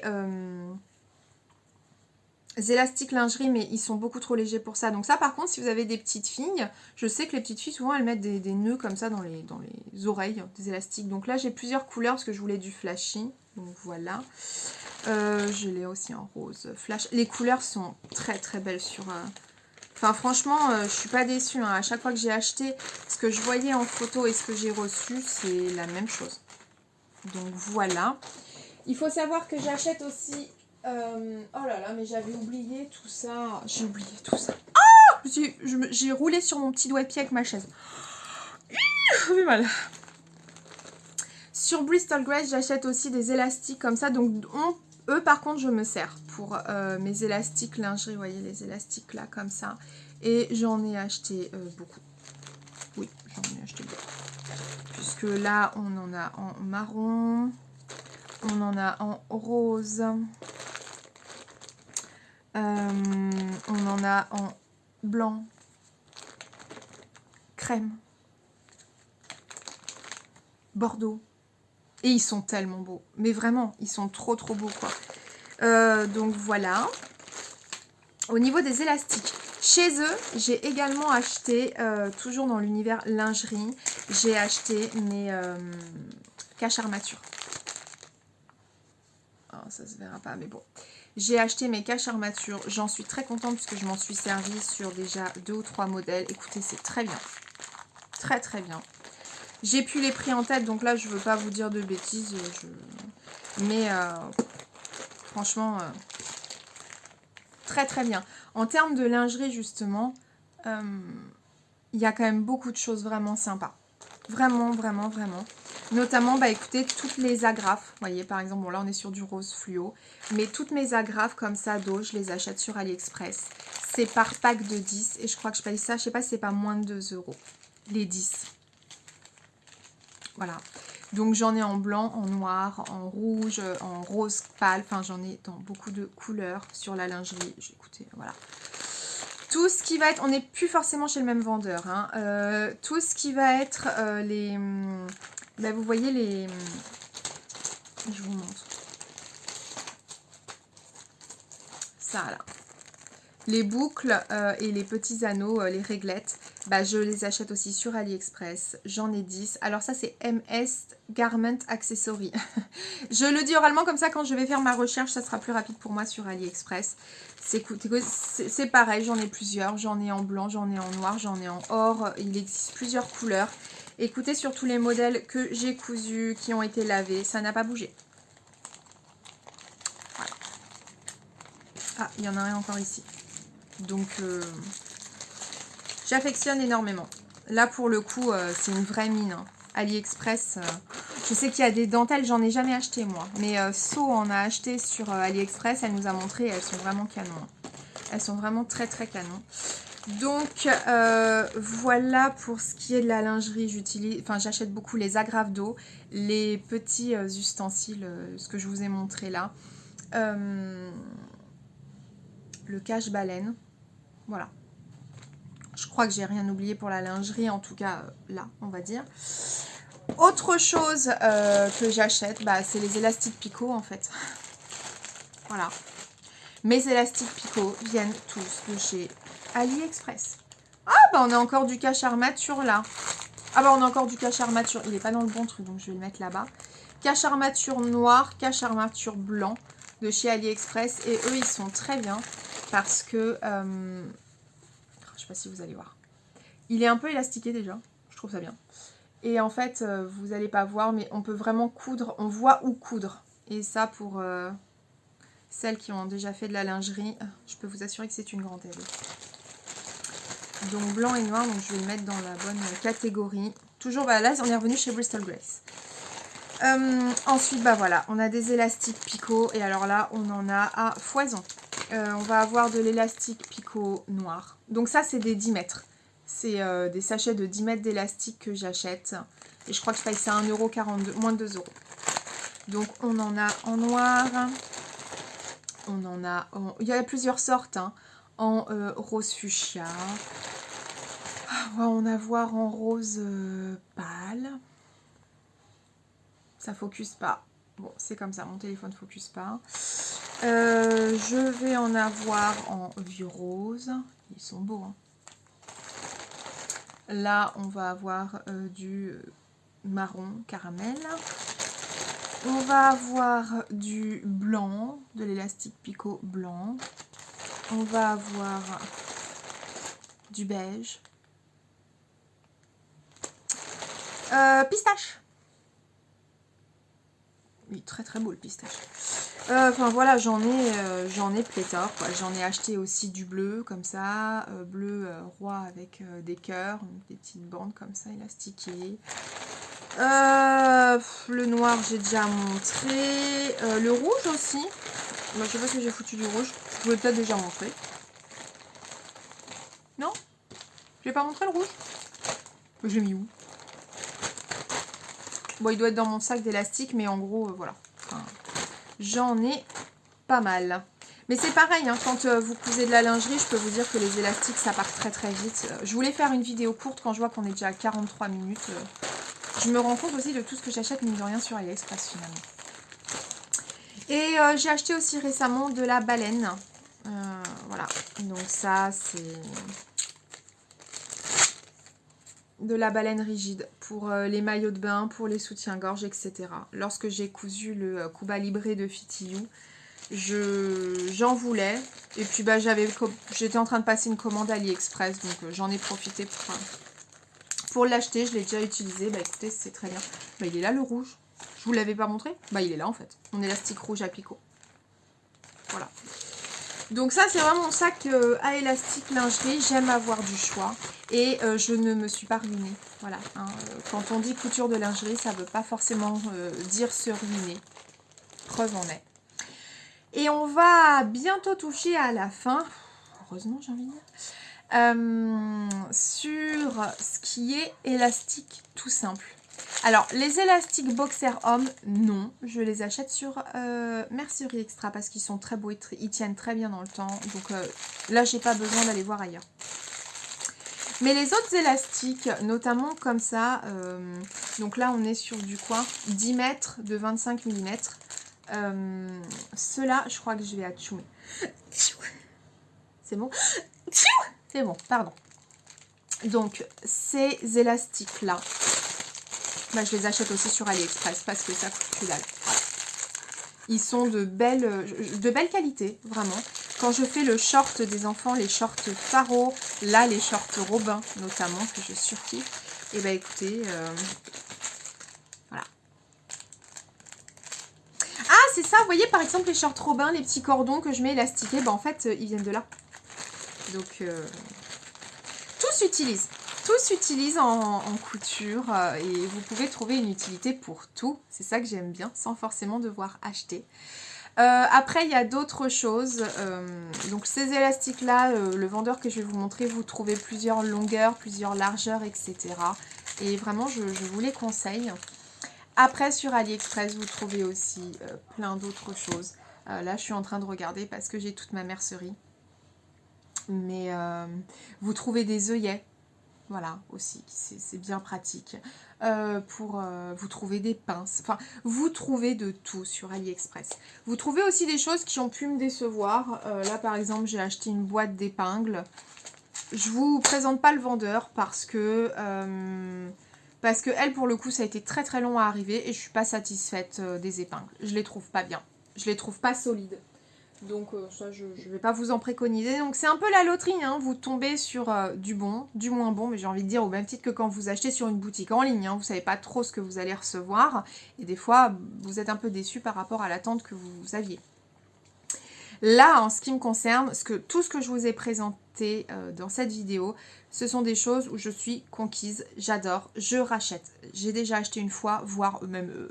élastiques lingerie, mais ils sont beaucoup trop légers pour ça. Donc ça, par contre, si vous avez des petites filles, je sais que les petites filles, souvent, elles mettent des nœuds comme ça dans les oreilles, des élastiques. Donc là, j'ai plusieurs couleurs parce que je voulais du flashy. Donc voilà. Je l'ai aussi en rose flash. Les couleurs sont très très belles sur... Enfin franchement, je suis pas déçue. Hein. À chaque fois que j'ai acheté, ce que je voyais en photo et ce que j'ai reçu, c'est la même chose. Donc voilà. Il faut savoir que j'achète aussi... Oh là là, mais j'avais oublié tout ça. J'ai oublié tout ça. Ah, j'ai roulé sur mon petit doigt de pied avec ma chaise. Ça fait mal. Sur Bristol Grace, j'achète aussi des élastiques comme ça. Donc eux, par contre, je me sers pour mes élastiques lingerie. Vous voyez, les élastiques là, comme ça. Et j'en ai acheté beaucoup. Oui, j'en ai acheté beaucoup. Puisque là, on en a en marron. On en a en rose. On en a en blanc. Crème. Bordeaux. Et ils sont tellement beaux. Mais vraiment, ils sont trop trop beaux quoi. Donc voilà. Au niveau des élastiques, chez eux, j'ai également acheté, toujours dans l'univers lingerie, j'ai acheté mes caches armatures. Oh, ça se verra pas, mais bon. J'ai acheté mes caches armatures. J'en suis très contente parce que je m'en suis servie sur déjà 2 ou 3 modèles. Écoutez, c'est très bien. Très très bien. J'ai plus les prix en tête, donc là, je veux pas vous dire de bêtises. Mais franchement... très très bien. En termes de lingerie justement, il y a quand même beaucoup de choses vraiment sympas. Vraiment, vraiment, vraiment. Notamment, bah écoutez, toutes les agrafes. Vous voyez, par exemple, bon là on est sur du rose fluo. Mais toutes mes agrafes comme ça d'eau, je les achète sur AliExpress. C'est par pack de 10 et je crois que je paye ça, je sais pas si c'est pas moins de 2 €. Les 10. Voilà. Donc j'en ai en blanc, en noir, en rouge, en rose pâle. Enfin j'en ai dans beaucoup de couleurs sur la lingerie. Écoutez, voilà. Tout ce qui va être... On n'est plus forcément chez le même vendeur. Hein. Tout ce qui va être les... Bah, vous voyez les... Je vous montre. Ça là. Les boucles et les petits anneaux, les réglettes, bah, je les achète aussi sur AliExpress. J'en ai 10. Alors ça, c'est MS Garment Accessory. Je le dis oralement, comme ça, quand je vais faire ma recherche, ça sera plus rapide pour moi sur AliExpress. C'est pareil, j'en ai plusieurs. J'en ai en blanc, j'en ai en noir, j'en ai en or. Il existe plusieurs couleurs. Écoutez, sur tous les modèles que j'ai cousus, qui ont été lavés, ça n'a pas bougé. Voilà. Ah, il y en a un encore ici. Donc, j'affectionne énormément. Là, pour le coup, c'est une vraie mine. Hein. AliExpress, je sais qu'il y a des dentelles, j'en ai jamais acheté moi. Mais So en a acheté sur AliExpress, elle nous a montré, elles sont vraiment canon. Elles sont vraiment très très canon. Donc, voilà pour ce qui est de la lingerie. J'achète beaucoup les agrafes d'eau, les petits ustensiles, ce que je vous ai montré là. Le cache-baleine. Voilà. Je crois que j'ai rien oublié pour la lingerie, en tout cas là, on va dire. Autre chose que j'achète, bah, c'est les élastiques Picot en fait. Voilà. Mes élastiques Picot viennent tous de chez AliExpress. Ah bah on a encore du cache armature là. Ah bah on a encore du cache armature. Il n'est pas dans le bon truc, donc je vais le mettre là-bas. Cache armature noir, cache armature blanc de chez AliExpress. Et eux, ils sont très bien parce que... je sais pas si vous allez voir. Il est un peu élastiqué déjà. Je trouve ça bien. Et en fait, vous n'allez pas voir, mais on peut vraiment coudre. On voit où coudre. Et ça, pour celles qui ont déjà fait de la lingerie, je peux vous assurer que c'est une grande aide. Donc blanc et noir, donc je vais le mettre dans la bonne catégorie. Toujours, bah là on est revenu chez Bristol Grace. Ensuite, bah voilà, on a des élastiques Picot. Et alors là, on en a à foison. On va avoir de l'élastique Picot noir. Donc ça, c'est des 10 mètres. C'est des sachets de 10 mètres d'élastique que j'achète. Et je crois que je paye ça 1,42 €, moins de 2 €. Donc on en a en noir. On en a en... Il y a plusieurs sortes, hein. En rose fuchsia. On va en avoir en rose pâle. Ça focus pas. Bon, c'est comme ça, mon téléphone focus pas. Je vais en avoir en vieux rose. Ils sont beaux, hein. Là, on va avoir du marron caramel. On va avoir du blanc, de l'élastique Picot blanc. On va avoir du beige. Pistache. Oui, très très beau le pistache. Enfin voilà, j'en ai pléthore, quoi. J'en ai acheté aussi du bleu comme ça, bleu roi avec des cœurs, des petites bandes comme ça élastiquées. Le noir j'ai déjà montré, le rouge aussi. Moi, je sais pas ce que j'ai foutu du rouge. Je vous l'ai peut-être déjà montré. Non? Je l'ai pas montré le rouge? Je l'ai mis où? Bon, il doit être dans mon sac d'élastique, mais en gros, voilà. Enfin, j'en ai pas mal. Mais c'est pareil, hein, quand vous cousez de la lingerie, je peux vous dire que les élastiques, ça part très très vite. Je voulais faire une vidéo courte quand je vois qu'on est déjà à 43 minutes. Je me rends compte aussi de tout ce que j'achète, mine de rien, sur AliExpress finalement. Et j'ai acheté aussi récemment de la baleine. Voilà, donc ça c'est de la baleine rigide pour les maillots de bain, pour les soutiens-gorge, etc. Lorsque j'ai cousu le Cuba Libre de Fitillou, j'en voulais. Et puis bah, j'étais en train de passer une commande AliExpress, donc j'en ai profité pour l'acheter. Je l'ai déjà utilisé. Bah écoutez, c'est très bien. Bah, il est là le rouge. Je vous l'avais pas montré? Bah il est là en fait. Mon élastique rouge à picot. Voilà. Donc ça c'est vraiment mon sac à élastique lingerie. J'aime avoir du choix. Et je ne me suis pas ruinée. Voilà. Hein. Quand on dit couture de lingerie, ça ne veut pas forcément dire se ruiner. Preuve en est. Et on va bientôt toucher à la fin. Heureusement, j'ai envie de dire. Sur ce qui est élastique tout simple. Alors, les élastiques boxer hommes, non. Je les achète sur Mercerie Extra parce qu'ils sont très beaux, ils tiennent très bien dans le temps. Donc là, j'ai pas besoin d'aller voir ailleurs. Mais les autres élastiques, notamment comme ça, donc là, on est sur du quoi? 10 mètres de 25 mm. Ceux-là, je crois que je vais atchouer. C'est bon? C'est bon, pardon. Donc, ces élastiques-là, bah, je les achète aussi sur AliExpress parce que ça coûte que dalle. Voilà. Ils sont de belle qualité, vraiment. Quand je fais le short des enfants, les shorts Faro, là les shorts Robin notamment, que je surkiffe, et bah écoutez, voilà. Ah, c'est ça, vous voyez par exemple les shorts Robin, les petits cordons que je mets élastiqués, bah en fait, ils viennent de là. Donc, tout s'utilise. Tout s'utilise en couture et vous pouvez trouver une utilité pour tout. C'est ça que j'aime bien, sans forcément devoir acheter. Après, il y a d'autres choses. Donc, ces élastiques-là, le vendeur que je vais vous montrer, vous trouvez plusieurs longueurs, plusieurs largeurs, etc. Et vraiment, je vous les conseille. Après, sur AliExpress, vous trouvez aussi plein d'autres choses. Là, je suis en train de regarder parce que j'ai toute ma mercerie. Mais vous trouvez des œillets. Voilà, aussi, c'est bien pratique. Vous trouvez des pinces. Enfin, vous trouvez de tout sur AliExpress. Vous trouvez aussi des choses qui ont pu me décevoir. Là, par exemple, j'ai acheté une boîte d'épingles. Je vous présente pas le vendeur parce que elle, pour le coup, ça a été très très long à arriver et je suis pas satisfaite des épingles. Je les trouve pas bien. Je les trouve pas solides. Donc ça, je ne vais pas vous en préconiser. Donc c'est un peu la loterie, hein. Vous tombez sur du bon, du moins bon, mais j'ai envie de dire au même titre que quand vous achetez sur une boutique en ligne. Hein. Vous ne savez pas trop ce que vous allez recevoir. Et des fois, vous êtes un peu déçu par rapport à l'attente que vous aviez. Là, en ce qui me concerne, tout ce que je vous ai présenté, acheté dans cette vidéo, ce sont des choses où je suis conquise, j'adore, je rachète. J'ai déjà acheté une fois, voire même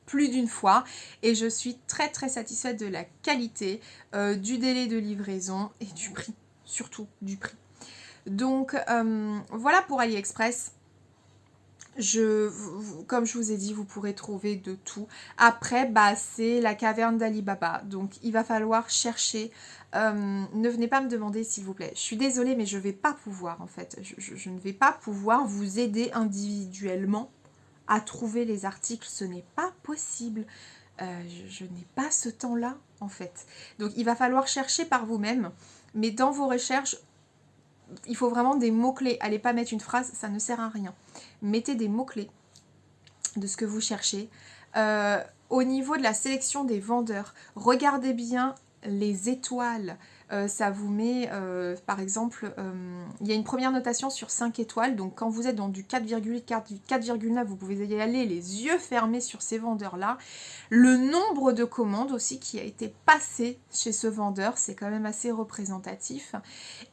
plus d'une fois, et je suis très très satisfaite de la qualité, du délai de livraison et du prix, surtout du prix. Donc voilà pour AliExpress. Comme je vous ai dit, vous pourrez trouver de tout. Après, bah, c'est la caverne d'Alibaba. Donc, il va falloir chercher. Ne venez pas me demander, s'il vous plaît. Je suis désolée, mais je ne vais pas pouvoir, en fait. Je ne vais pas pouvoir vous aider individuellement à trouver les articles. Ce n'est pas possible. Je n'ai pas ce temps-là, en fait. Donc, il va falloir chercher par vous-même. Mais dans vos recherches, il faut vraiment des mots-clés. Allez pas mettre une phrase, ça ne sert à rien. Mettez des mots-clés de ce que vous cherchez. Au niveau de la sélection des vendeurs, regardez bien les étoiles. Ça vous met, par exemple, il y a une première notation sur 5 étoiles. Donc quand vous êtes dans du 4,8, 4,9, vous pouvez y aller les yeux fermés sur ces vendeurs-là. Le nombre de commandes aussi qui a été passé chez ce vendeur, c'est quand même assez représentatif.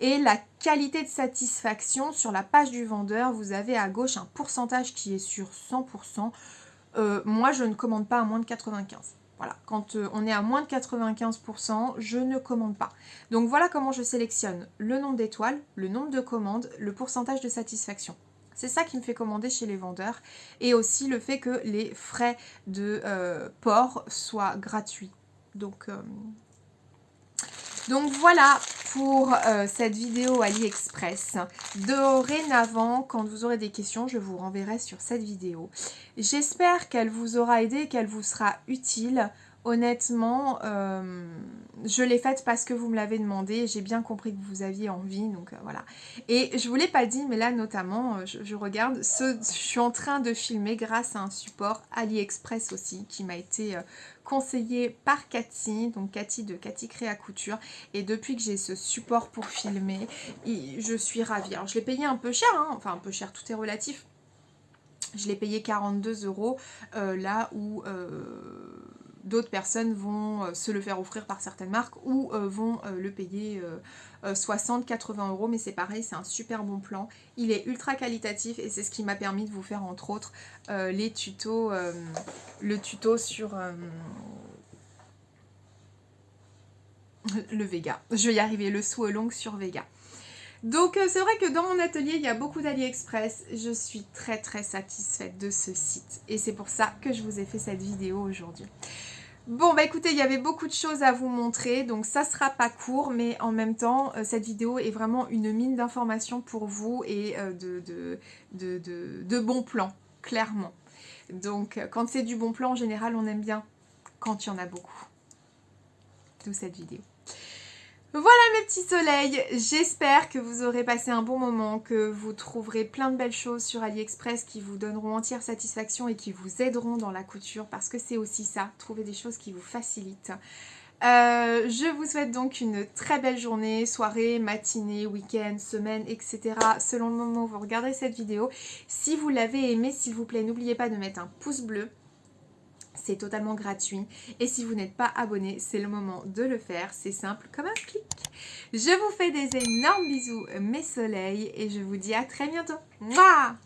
Et la qualité de satisfaction sur la page du vendeur, vous avez à gauche un pourcentage qui est sur 100%. Moi, je ne commande pas à moins de 95%. Voilà, quand on est à moins de 95%, je ne commande pas. Donc voilà comment je sélectionne le nombre d'étoiles, le nombre de commandes, le pourcentage de satisfaction. C'est ça qui me fait commander chez les vendeurs. Et aussi le fait que les frais de port soient gratuits. Donc voilà pour cette vidéo AliExpress. Dorénavant, quand vous aurez des questions, je vous renverrai sur cette vidéo. J'espère qu'elle vous aura aidé, qu'elle vous sera utile. Honnêtement, je l'ai faite parce que vous me l'avez demandé. J'ai bien compris que vous aviez envie, donc voilà. Et je ne vous l'ai pas dit, mais là notamment, je regarde, je suis en train de filmer grâce à un support AliExpress aussi, qui m'a été conseillé par Cathy, donc Cathy de Cathy Créa Couture. Et depuis que j'ai ce support pour filmer, je suis ravie. Alors je l'ai payé un peu cher, hein, enfin un peu cher, tout est relatif. Je l'ai payé 42 €, là où d'autres personnes vont se le faire offrir par certaines marques ou vont le payer 60-80 €, mais c'est pareil, c'est un super bon plan. Il est ultra qualitatif et c'est ce qui m'a permis de vous faire entre autres les tutos, le tuto sur le Vega. Je vais y arriver, le sew along sur Vega. Donc c'est vrai que dans mon atelier, il y a beaucoup d'AliExpress. Je suis très très satisfaite de ce site et c'est pour ça que je vous ai fait cette vidéo aujourd'hui. Bon bah écoutez, il y avait beaucoup de choses à vous montrer, donc ça sera pas court, mais en même temps, cette vidéo est vraiment une mine d'informations pour vous et de bons plans, clairement. Donc quand c'est du bon plan, en général, on aime bien quand il y en a beaucoup. D'où cette vidéo. Voilà mes petits soleils, j'espère que vous aurez passé un bon moment, que vous trouverez plein de belles choses sur AliExpress qui vous donneront entière satisfaction et qui vous aideront dans la couture, parce que c'est aussi ça, trouver des choses qui vous facilitent. Je vous souhaite donc une très belle journée, soirée, matinée, week-end, semaine, etc. selon le moment où vous regardez cette vidéo. Si vous l'avez aimée, s'il vous plaît, n'oubliez pas de mettre un pouce bleu. C'est totalement gratuit. Et si vous n'êtes pas abonné, c'est le moment de le faire. C'est simple comme un clic. Je vous fais des énormes bisous, mes soleils. Et je vous dis à très bientôt. Mouah!